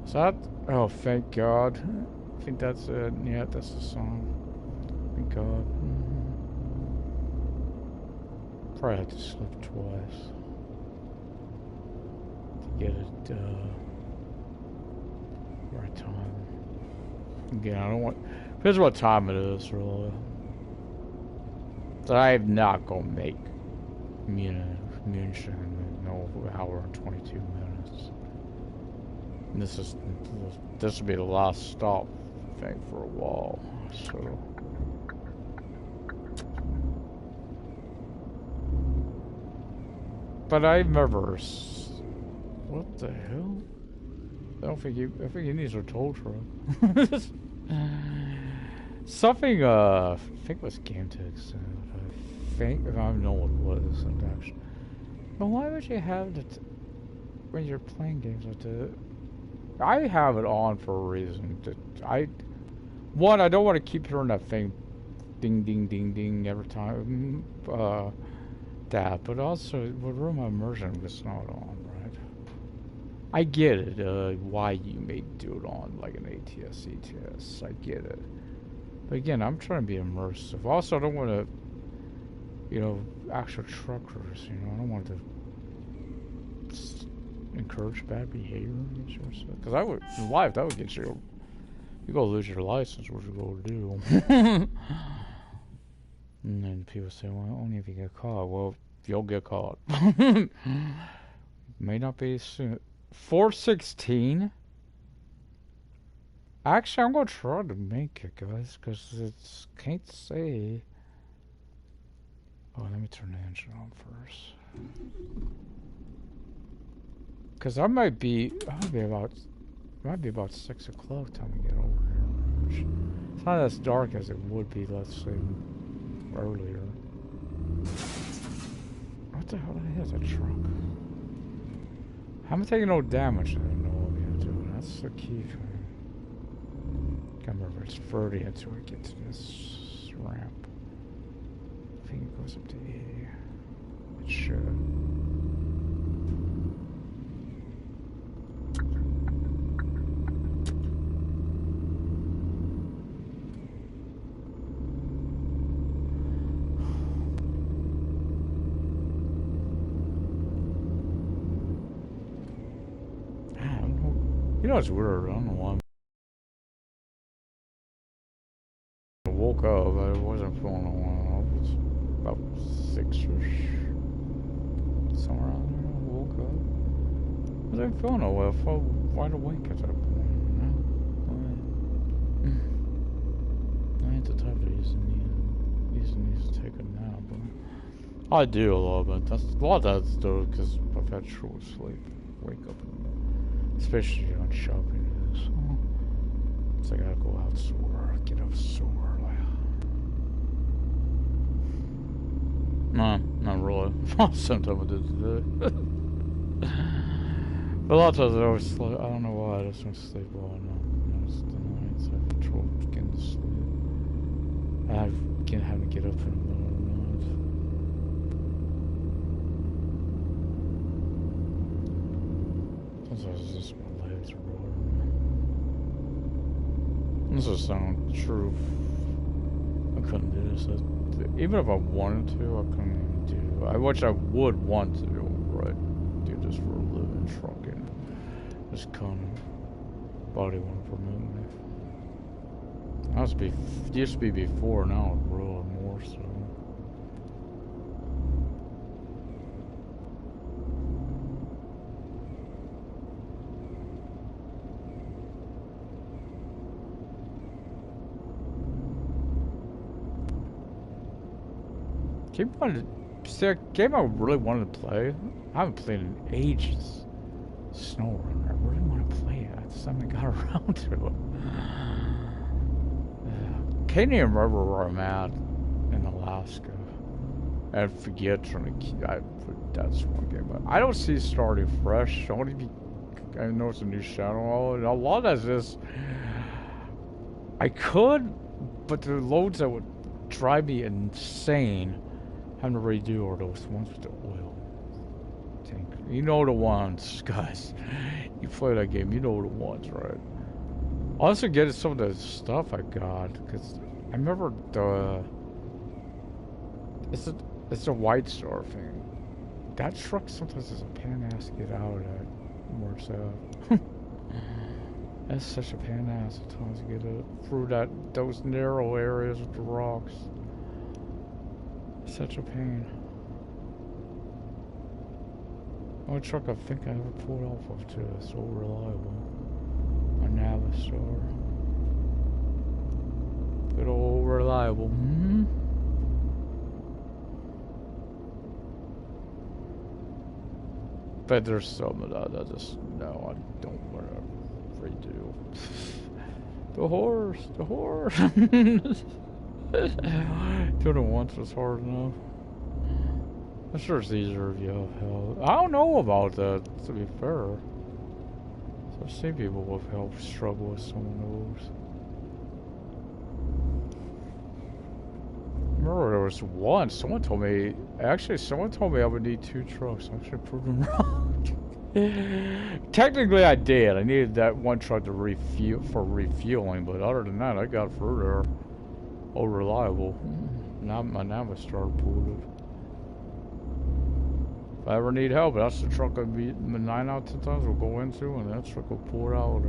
So that, oh, thank God. I think that's it. Yeah, that's the song. Thank God. Probably had to sleep twice to get it right time. Again, I don't want. Depends what time it is, really. So I'm not gonna make Munchen in no hour and 22 minutes. And this will be the last stop, I think, for a while. So. But I remember, what the hell? I think he needs a tow truck. Something, I think it was game text. I don't know what it was, actually. But why would you have it when you're playing games like that? I have it on for a reason. I don't want to keep hearing that thing, ding, ding, ding, ding, every time. That, but also it would ruin my immersion if it's not on, right? I get it, why you may do it on like an ATS, ETS, I get it. But again, I'm trying to be immersive. Also, I don't want to, you know, actual truckers, you know, I don't want to encourage bad behavior against yourself. Because I would, in life, that would get you, you go lose your license, what you go do? And then people say, well, only if you get caught. Well, you'll get caught. May not be soon. 416? Actually, I'm going to try to make it, guys, because it's, can't say. Oh, let me turn the engine on first. Because I might be about 6 o'clock time to get over here. It's not as dark as it would be, let's say, earlier. What the hell is that truck? I'm taking no damage. I don't know what we have to do. That's the key thing. Can't remember, it's 30 until we get to this ramp. I think it goes up to E. It should. You know, it's weird. I don't know why. I woke up. I wasn't feeling it. I was about 6-ish. Somewhere around there. I woke up. I wasn't feeling it well. I felt wide awake at that point. I ain't the type that used to take a nap. But I do a lot, but a lot of that's though because I've had short sleep. Wake up especially on shopping days. So I gotta go out sore, get up sore. No, not really. Sometimes I do today. But a lot of times I always sleep. I don't know why, I just don't sleep well enough. Most of the nights I have trouble getting to sleep. I have having to get up in the middle of the night. the road. This is sound true. I couldn't do this. Even if I wanted to, I couldn't even do. I wish I would want to do this for a living, trucking. This kind of body won't permit me. Used to be before, now it's really more so. Game I really wanted to play. I haven't played in ages. SnowRunner. I really want to play it. I just haven't got around to it. Can't even remember where I'm at in Alaska. I forget trying to that's one game. But I don't see starting fresh. I know it's a new shadow. And a lot of this, I could, but the loads that would drive me insane having to redo are those ones with the oil tank. You know the ones, guys. You play that game, you know the ones, right? I also get some of the stuff I got because I remember it's a White Star thing. That truck sometimes is a pain ass to get out at more so. That's such a pain ass sometimes to get it through those narrow areas with the rocks. Such a pain. Only truck I think I ever pulled off of too. It's so reliable. A Navistar. Good old reliable. Mm-hmm. But there's some of that I just no, I don't want to redo. The horse. Doing it once was hard enough. I'm sure it's easier if you have help. I don't know about that, to be fair. So I've seen people with help struggle with some of those. I remember there was one, someone told me I would need 2 trucks. I'm actually proving wrong. Technically I did. I needed that one truck to refueling, but other than that I got further. Oh, reliable. Now my Navistar pulled it. If I ever need help, that's the truck I'd be 9 out of 10 times we'll go into, and that truck will pull it out.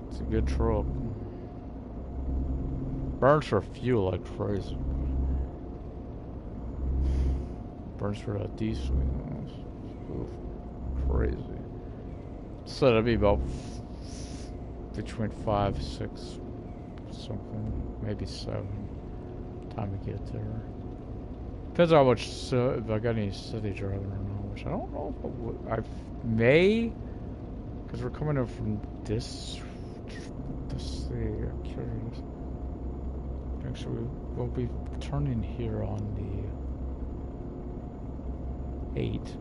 It's a good truck. Burns for fuel like crazy. Burns for that diesel. Crazy. So that'd be about between 5, 6, something, maybe 7. Time to get there. Depends how much, if I got any city driving or not, which I don't know if I may, because we're coming in from this city, I'm curious. Actually, we'll be turning here on the 8.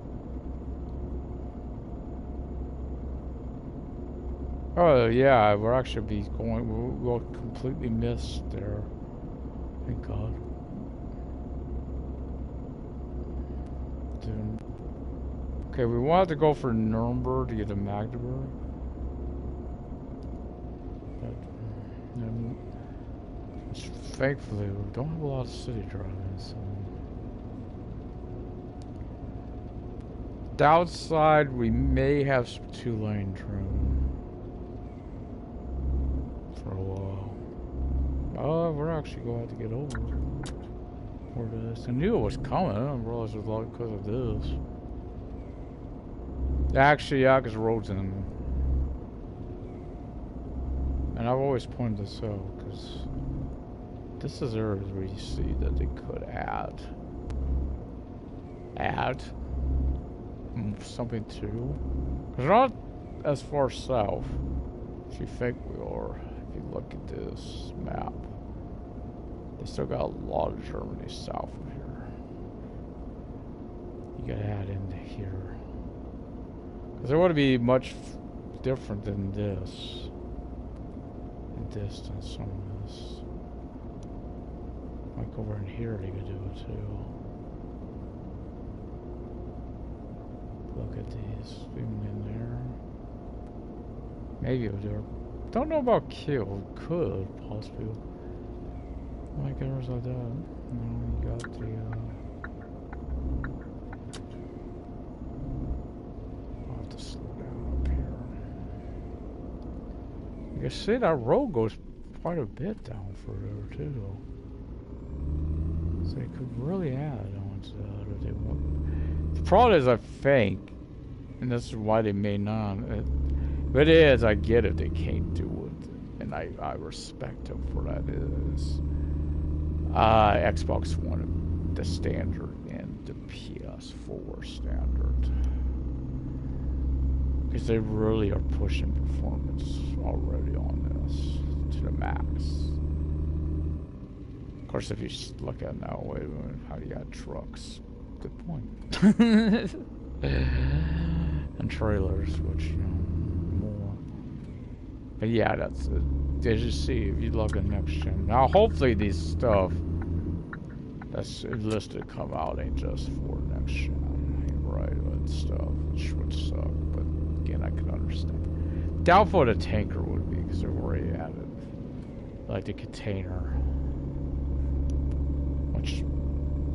Oh yeah, we'll actually be going. We'll completely miss there. Thank God. Dude. Okay, we wanted to go for Nuremberg to get to Magdeburg. But, thankfully, we don't have a lot of city driving, so. The outside, we may have some 2-lane driving. For a while. Oh, we're actually going to have to get over where this. I knew it was coming. I didn't realize it was a lot because of this. Actually, yeah, because the road's in. And I've always pointed this out because this is areas where you see that they could add something to. Because we're not as far south as you think we are. If you look at this map, they still got a lot of Germany south of here. You gotta add into here. Because it wouldn't be much different than this. In distance from this. Like over in here, they could do it too. look at these. Even in there. Maybe over there. Don't know about kill. Could possibly. Like errors like that. No, you got the. I'll have to slow down up here. You can see that road goes quite a bit down further too, though. So they could really add on to that if they want. The problem is, I think, and this is why they may not. If it is, I get it. They can't do it, and I respect them for that. Is Xbox One the standard and the PS4 standard, because they really are pushing performance already on this to the max. Of course, if you look at it now, wait a minute, how do you got trucks? Good point. And trailers, which, you know, more. But yeah, that's it. As you see, if you look at next gen. Now, hopefully these stuff that's listed come out ain't just for next gen. Ain't right and stuff, which would suck. But again, I can understand. Doubtful the tanker would be, because they've already added, like, the container. Which,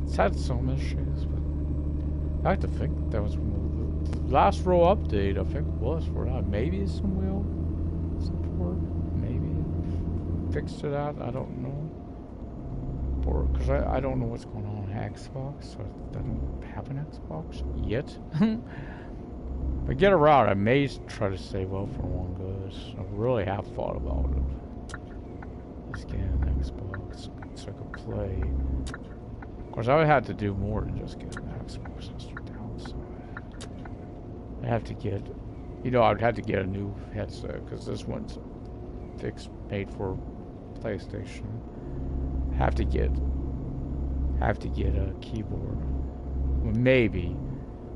it's had some issues, but I like to think that was the last row update, I think, was for that. Maybe some wheel support, maybe fixed to that, I don't know. Or, because I don't know what's going on Xbox, so I don't have an Xbox yet. But get around, I may try to save up for one good. I really have thought about it. Let's get an Xbox so I could play. Of course, I would have to do more than just get an Xbox. That's the downside. I have to get, you know, I'd have to get a new headset, because this one's made for PlayStation. Have to get a keyboard. Well, maybe.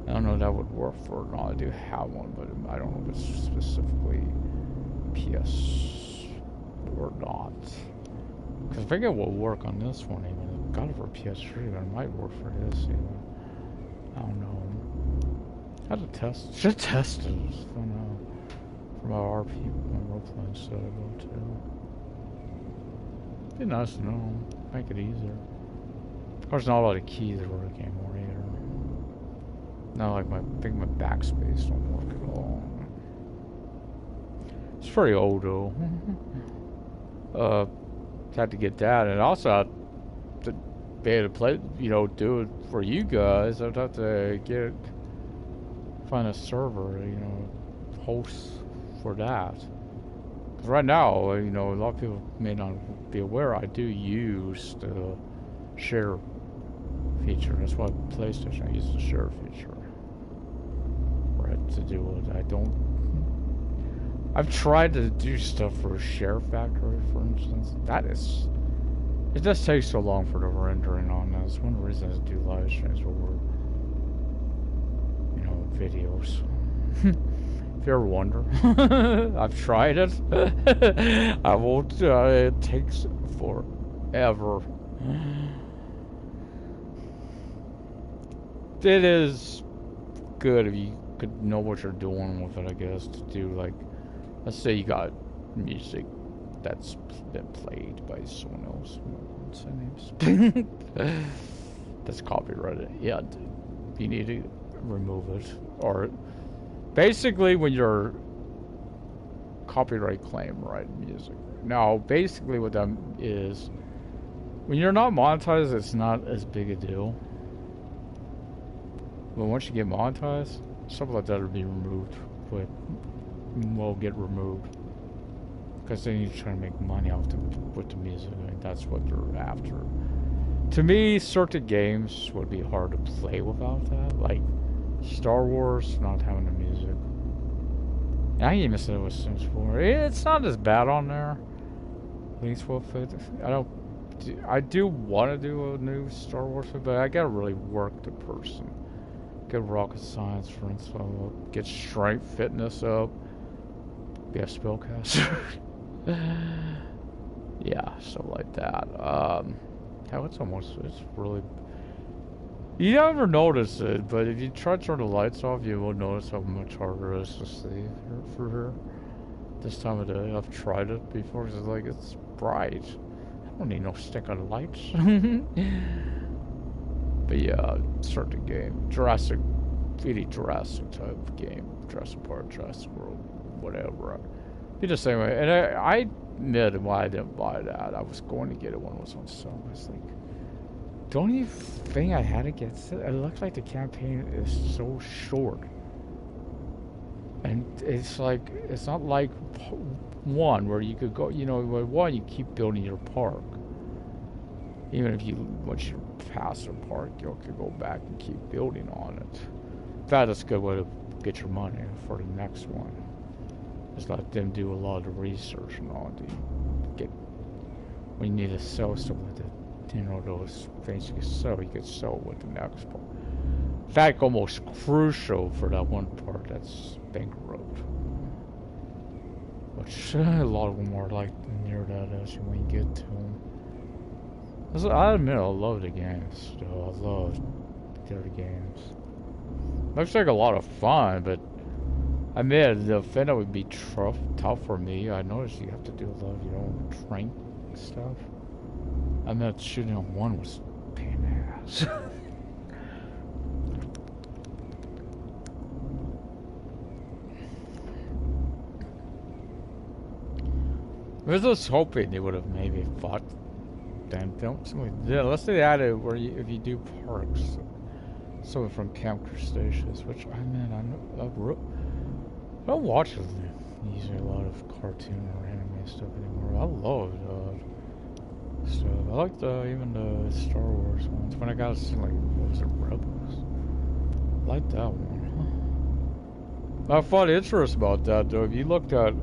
I don't know if that would work for it. I do have one, but I don't know if it's specifically PS or not. Because I think it will work on this one even. It got it for PS3, but it might work for this even. I don't know. I have to test. Should test it. I don't know. From our people, my role-playing setup too. Be nice to know. Make it easier. Of course, not a lot of keys work anymore either. Not like I think my backspace don't work at all. It's pretty old though. Had to get that, and also had to be able to play, you know, do it for you guys. I'd have to find a server, you know, host for that. Because right now, you know, a lot of people may not be aware, I do use the share feature. That's why PlayStation, I use the share feature. Right, to do it. I've tried to do stuff for Share Factory, for instance. It just takes so long for the rendering on that. It's one of the reasons I do live streams over, you know, videos. If you ever wonder, I've tried it. I won't, it takes forever. It is good if you could know what you're doing with it, I guess, to do, like, let's say you got music that's been played by someone else. What's their names? That's copyrighted. Yeah, you need to remove it. Or basically, when you're copyright claim, right, music. Now, basically, what that is, when you're not monetized, it's not as big a deal. But once you get monetized, stuff like that will be removed. But will get removed, because then you're trying to make money off with the music. I mean, that's what they're after. To me, certain games would be hard to play without that, like Star Wars not having the music. And I even said it was Sims 4. It's not as bad on there. Link's will fit. I do want to do a new Star Wars, but I gotta really work the person. Get rocket science, for instance. Get strength, fitness up. Be a spellcaster. Yeah, stuff like that. How it's really. You never notice it, but if you try to turn the lights off, you will notice how much harder it is to see for her. This time of day, I've tried it before, because like, it's bright. I don't need no stick on lights. But yeah, start the game. Jurassic, really Jurassic type of game. Jurassic Park, Jurassic World, whatever. Be the same way. And I admit why I didn't buy that. I was going to get it when it was on sale. I was like, the only thing I had to get, it looks like the campaign is so short. And it's like, it's not like one where you could go, you know, with one you keep building your park. Even if you, once you pass the park, you could go back and keep building on it. That's a good way to get your money for the next one. Just let them do a lot of the research and all. Get, when you need to sell stuff with it, you know, those things you can sell with the next part. In fact, almost crucial for that one part that's bankrupt. Which a lot of them are like near that as when you get to them. I admit I love the games, though. I love the games. Looks like a lot of fun, but I admit the thing that would be tough for me, I noticed you have to do a lot of your own train stuff. I meant shooting on one was a pain in the ass. I was just hoping they would have maybe fought them. Yeah, let's say they added where you, if you do parks, so from Camp Crustaceous, which I mean, I don't watch usually a lot of cartoon or anime stuff anymore. I love stuff. I like even the Star Wars ones. When I got to see like, what was it, Rebels? I like that one. I found interest about that though. If you looked at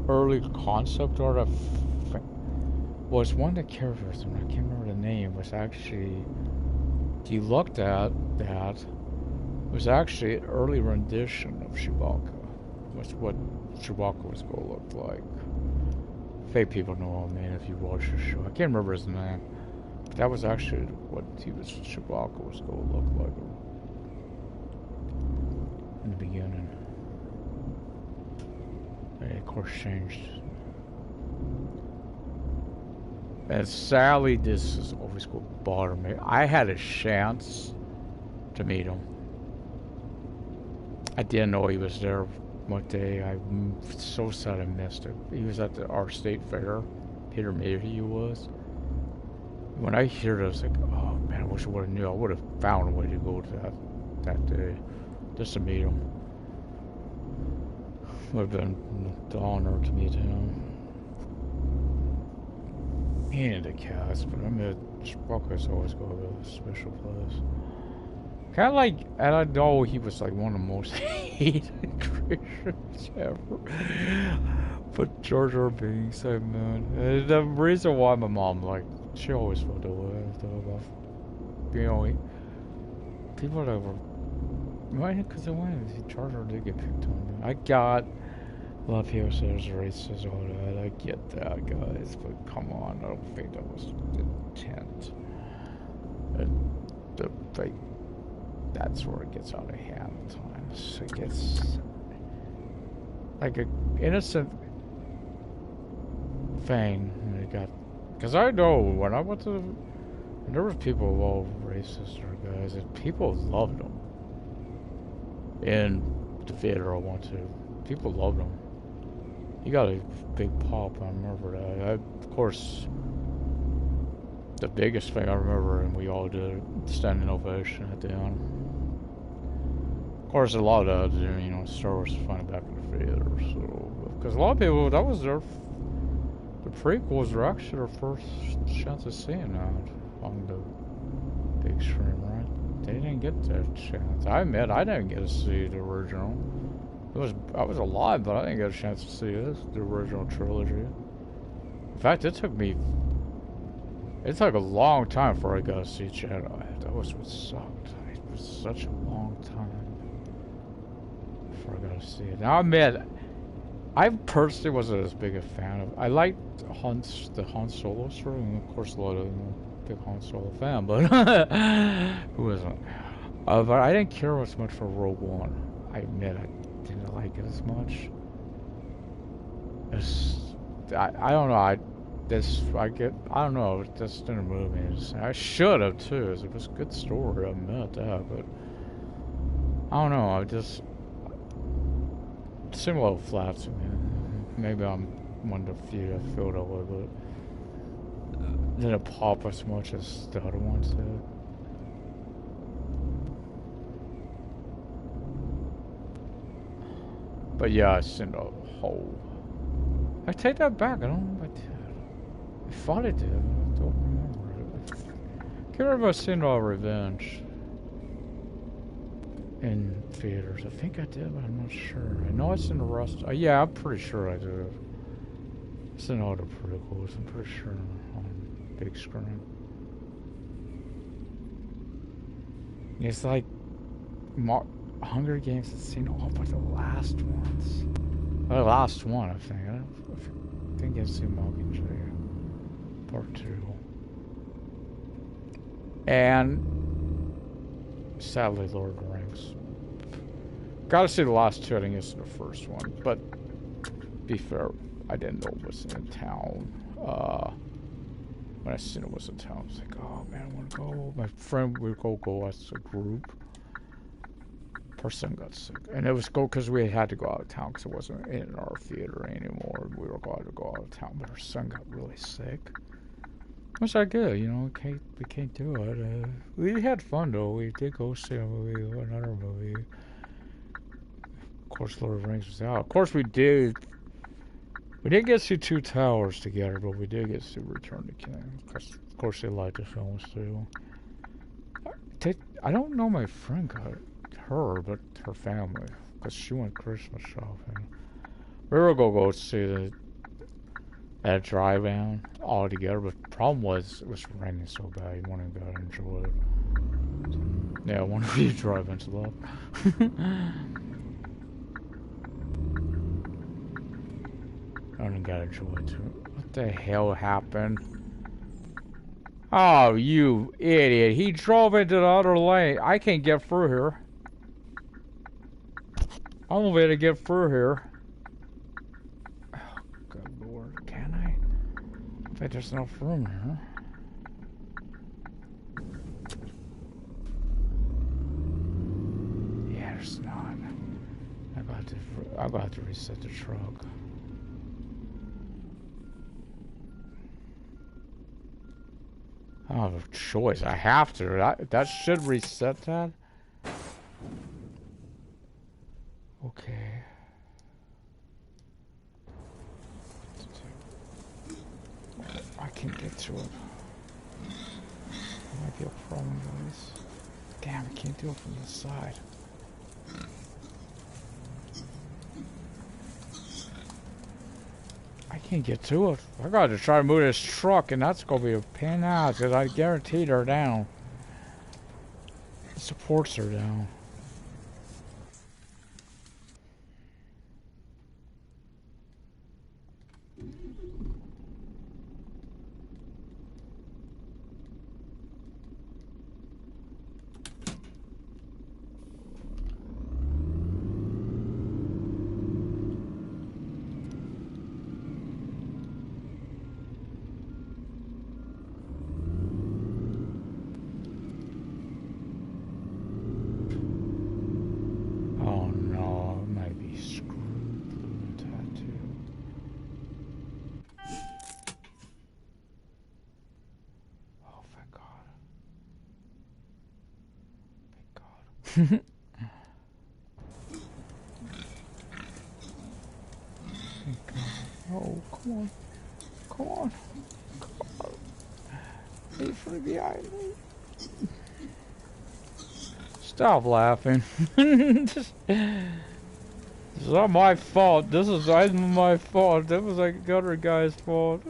early concept art, was one of the characters, and I can't remember the name, was actually, you looked at that, was actually an early rendition of Chewbacca. Was what Chewbacca was going to look like. Fake people know what I mean if you watch the show. I can't remember his name. But that was actually what Chewbacca was going to look like in the beginning. They of course changed. And sadly, this is always going to bother me. I had a chance to meet him. I didn't know he was there one day. I'm so sad I missed it. He was at our state fair. Peter Mayhew was. When I hear it, I was like, oh man, I wish I would have knew. I would have found a way to go to that day just to meet him. Would have been the honor to meet him. He ain't a cast, but I mean, Chewbacca's always got a special place. Kind of like, and I know he was like one of the most hated creatures ever. But Jar Jar Binks, man. And the reason why my mom, like, she always felt away about, you know, people that were, right? Because Jar Jar did get picked on. I got. A lot of people say there's racist, all that. I get that, guys, but come on, I don't think that was the intent. That's where it gets out of hand sometimes. It gets like an innocent thing. And it got, because I know when I went to, there was people of all racist or guys, and people loved them. In the theater I went to, people loved them. He got a big pop, I remember that. Of course, the biggest thing I remember, and we all did, standing ovation at the end. Of course, a lot of, you know, Star Wars was finally back in the theater, so, because a lot of people, that was their, the prequels were actually their first chance of seeing that on the big screen, right? They didn't get that chance. I admit, I didn't get to see the original. I was alive, but I didn't get a chance to see this, the original trilogy. In fact, it took a long time before I got to see Jedi. That was what sucked. It was such a long time before I got to see it. Now, I admit, I personally wasn't as big a fan of. I liked the Han Solo story, and of course, a lot of big Han Solo fan, but who isn't? But I didn't care as much for Rogue One. I admit I didn't like it as much. I don't know. I don't know. It just didn't move me. I should have too. It was a good story. I admit that, but I don't know. It seemed a little flat to me. Maybe I'm one of the few that feel that way, but it didn't pop as much as the other ones did. But yeah, I sent a whole. I take that back. I don't know if I did. I thought I did. I don't remember it. I can't remember if I seen Revenge in theaters. I think I did, but I'm not sure. I know it's in the rest. Yeah, I'm pretty sure I did. It's in all the prequels. I'm pretty sure on big screen. It's like Hunger Games. I've seen all but the last ones. The last one, I think. I think it's in Mockingjay Part 2. And sadly, Lord of the Rings. Gotta see the last two. I think it's the first one. But be fair, I didn't know it was in town. When I seen it was in town, I was like, oh man, I want to go. My friend would go as a group. Her son got sick, and it was because we had to go out of town because it wasn't in our theater anymore. We were going to go out of town, but her son got really sick. What's that good? You know, we can't do it. We had fun though. We did go see a movie, another movie. Of course, Lord of the Rings was out. Of course, we did. We didn't get to see Two Towers together, but we did get to see Return to King. Of course, they liked the films too. I don't know my friend got it. Her, but her family, because she went Christmas shopping. We were gonna go see that drive-in all together, but the problem was it was raining so bad. You wouldn't got to enjoy it. Yeah, one of you drive-ins left. I don't got to enjoy it too. What the hell happened? Oh, you idiot! He drove into the other lane. I can't get through here. I'm gonna be able to get through here. Oh, good lord, can I? I bet there's enough room here. Yeah, there's not. I'm about to reset the truck. I don't have a choice. I have to. That should reset that. Okay. I can't get to it. That might be a problem, guys. Damn, I can't do it from the side. I can't get to it. I gotta try to move this truck, and that's gonna be a pain out, because I guarantee they're down. The supports are down. Oh, come on. Come on. Come on. Wait for it behind me. Stop laughing. This is not my fault. This is my fault. That was like the other guy's fault.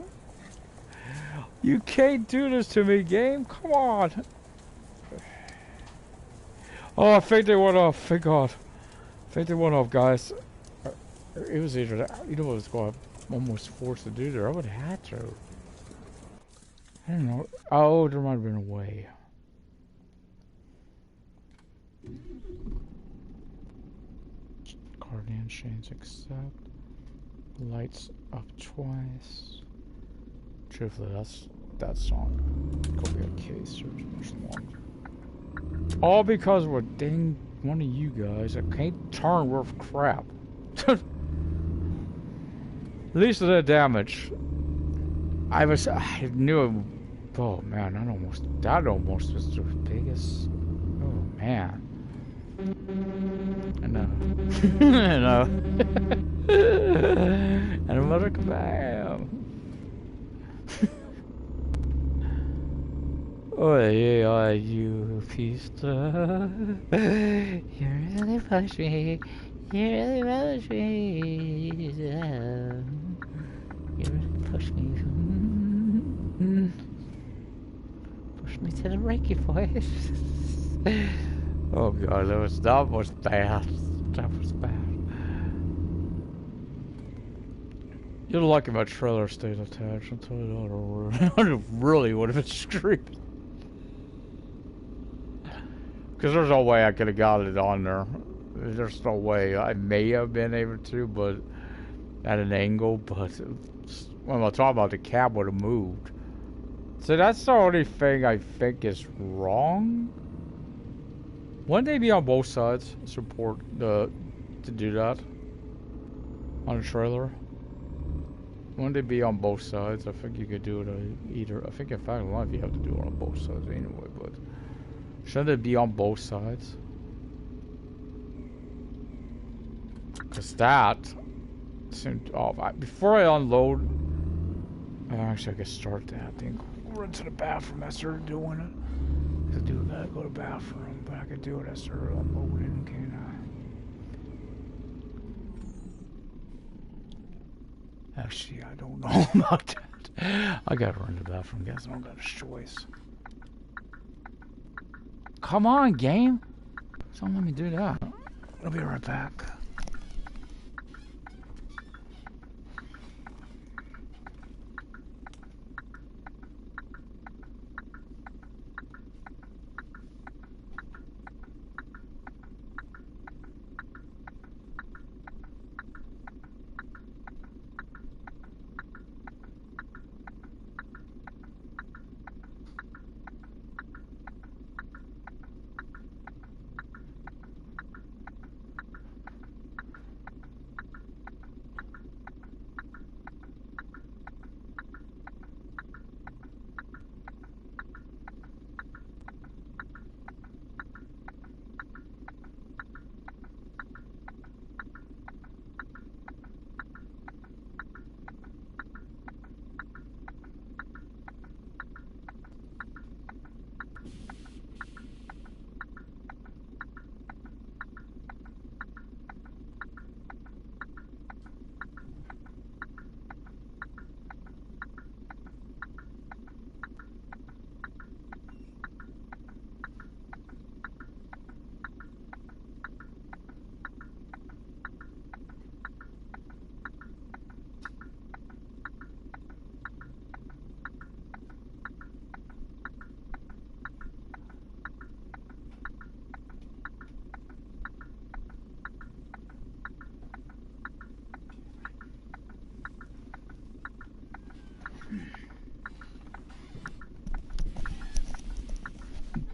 You can't do this to me, game. Come on. Oh, I think they went off. Thank God. I think they went off, guys. It was either that. You know what was going on? I'm almost forced to do there. I would have had to. I don't know. Oh, there might have been a way. Cardigan chains accept. Lights up twice. Truthfully, that song could be a case search much longer. All because of a dang one of you guys that can't turn worth crap. At least of the damage. I knew it. Oh man, that almost was the biggest. Oh man. I know. I know. And another kabam. Oh yeah, you piece of. You really push me. You really push me. You really push me. Push me to the Reiki voice. Oh god, that was bad. That was bad. You're lucky my trailer stayed attached. I'll tell you that. I really would have been screaming. Because there's no way I could have got it on there. There's no way. I may have been able to, but at an angle. But when I talk about the cab would have moved. So that's the only thing I think is wrong. Wouldn't they be on both sides? Support to do that on a trailer. Wouldn't they be on both sides? I think you could do it either. I think in fact, life you have to do it on both sides anyway. But shouldn't it be on both sides? Because that seemed off. Before I unload, actually I could start that thing. Run to the bathroom. I started doing it. I do that. Go to the bathroom, but I could do it. I started unloading. Can't I? Actually, I don't know about that. I gotta run to the bathroom. Guess I don't got a choice. Come on, game. Don't let me do that. I'll be right back.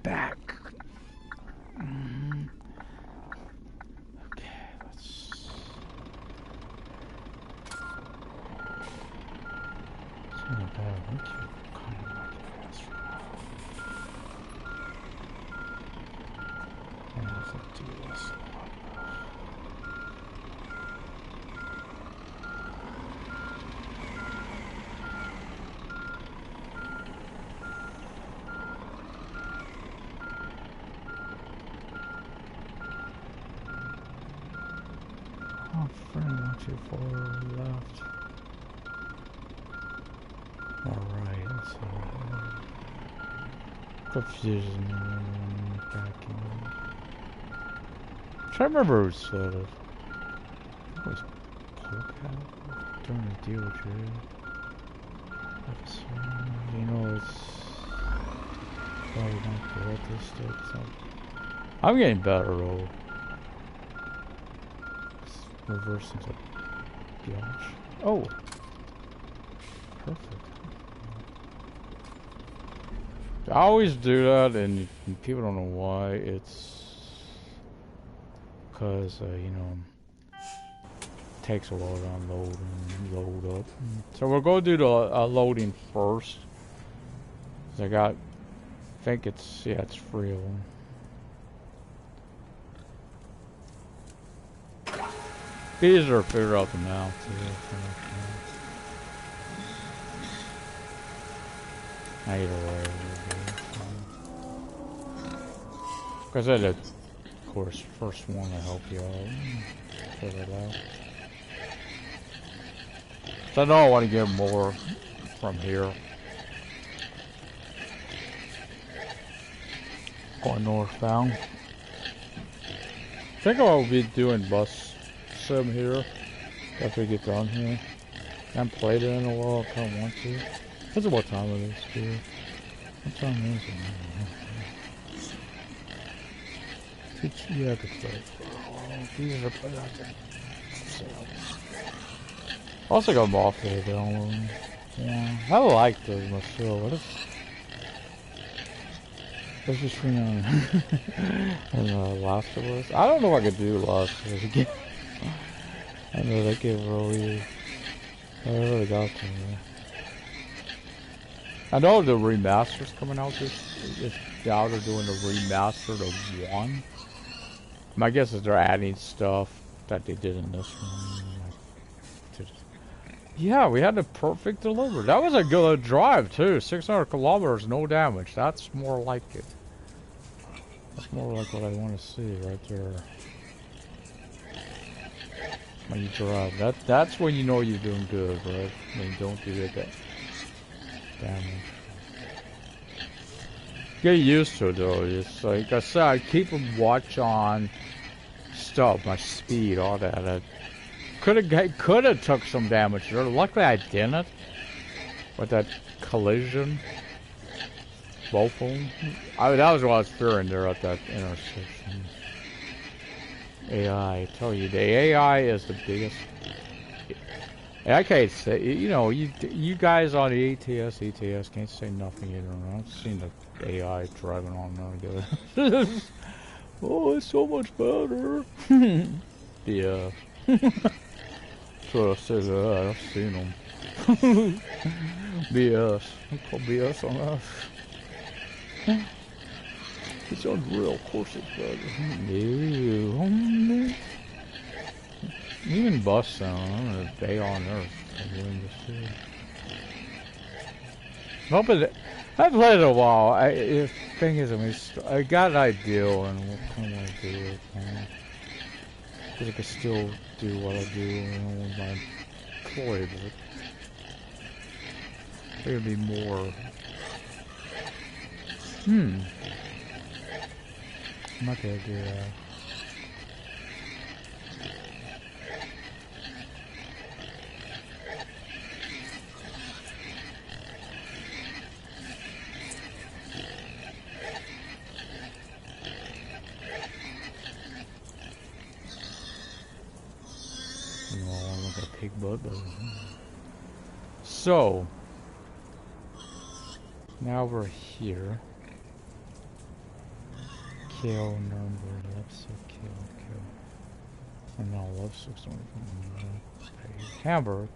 Back. Okay, let's. It's not bad. Thank you. Kind of like it faster. And let's do this. Oh, friend, 1, 2, 4 left. Alright, let's see. Confusion back in. I remember it was sort of. It was Polk during the deal with you. I So, you know, it's probably not good at this stage. So I'm getting better though. Reversing to gosh. Oh, perfect. I always do that, and people don't know why. It's because you know, it takes a while to unload and load up. So we'll go do the loading first. I think it's it's free. Easier to figure out the mount too. Either way, because I did, of course, first one to help you out, figure it out. So I know I want to get more from here. Going northbound. I think I'll be doing bus sim here after we get done here. I haven't played it in a while. I kind of want to. That's what time it is, too. What time is it? Yeah, I could play it for a while. Easier to play out there. So. Also got off there, downloading. Yeah, I like those myself. What if? That's just and Last of Us. I don't know if I could do Last of Us again. I know that get really. I really got to. I know the remaster's coming out now they're doing the remaster of 1. My guess is they're adding stuff that they did in this one. Yeah, we had the perfect delivery. That was a good drive too. 600 kilometers, no damage. That's more like it. That's more like what I want to see right there. When you drive, that's when you know you're doing good, right? When you don't do that damage. Get used to it though. It's like I said, I keep a watch on stuff, my speed, all that. I could have took some damage there. Luckily I didn't. With that collision, both of them. That was what I was fearing there at that intersection. AI, I tell you, the AI is the biggest. I can't say, you know, you guys on the ETS can't say nothing either. I've seen the AI driving on there. Oh, it's so much better. Yeah. So I said that. I've seen them. BS. They call BS on us. It's unreal. Of course it's better. No. Even bus sound. I'm gonna day on Earth. I'm doing this too. No, but I've played it a while. The thing is, I got an idea on what kind of want to do it. Because I can still do what I do with my employee, but there'd be more. I'm not gonna do that. Pig butt, but so now we're here. Kill number, let's kill. And now love 620 Hamburg.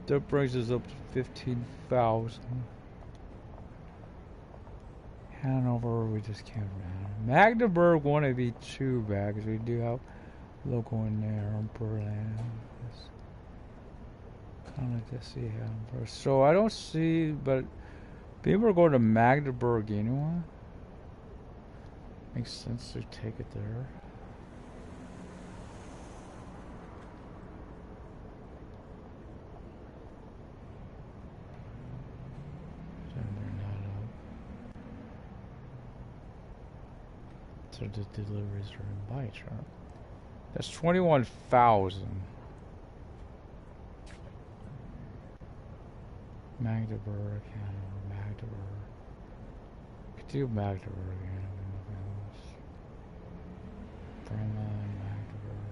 That brings us up to 15,000. Hannover, we just can't run. Magdeburg won't be too bad because we do have local in there. Berlin. Kind of just see Hannover. So I don't see, but people are going to Magdeburg anyway. Makes sense to take it there. So the deliveries are in bites, right? That's 21,000. Magdeburg, Hanover, Magdeburg. Could do Magdeburg, Hanover, Bremen, Magdeburg.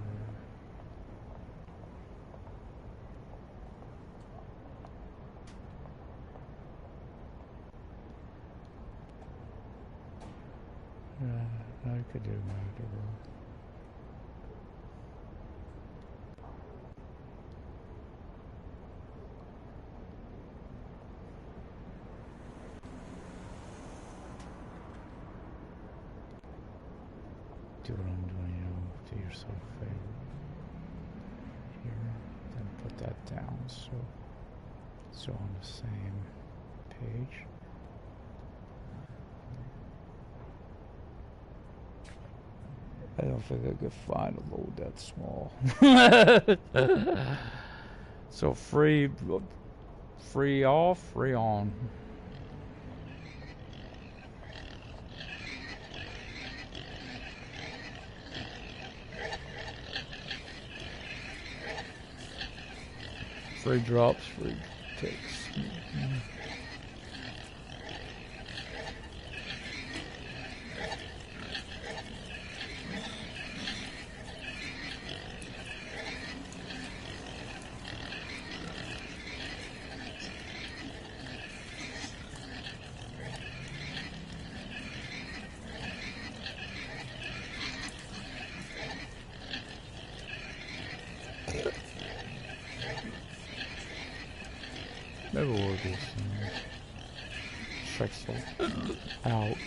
Yeah, I could do Magdeburg. Do what I'm doing, you know, do yourself a favor. Here, then put that down so on the same page. I don't think I could find a load that small. So free off, free on. Free drops, free takes. Maybe we'll do some Shrexel out.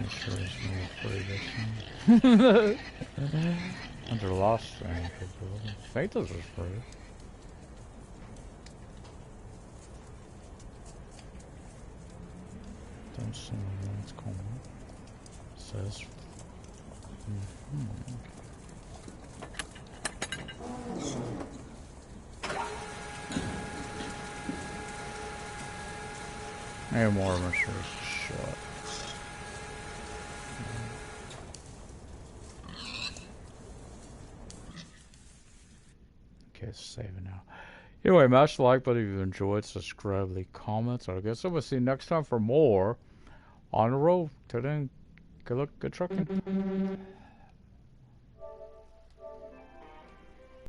Sure is no free this one. Under Lost Strange. Faithless is free. Don't see what's going on. Says. And more of my shirts shut. Okay, it's saving now. Anyway, smash the like button if you enjoyed, subscribe, leave comments. I guess I will see you next time for more on the road. Till then, good luck, good trucking.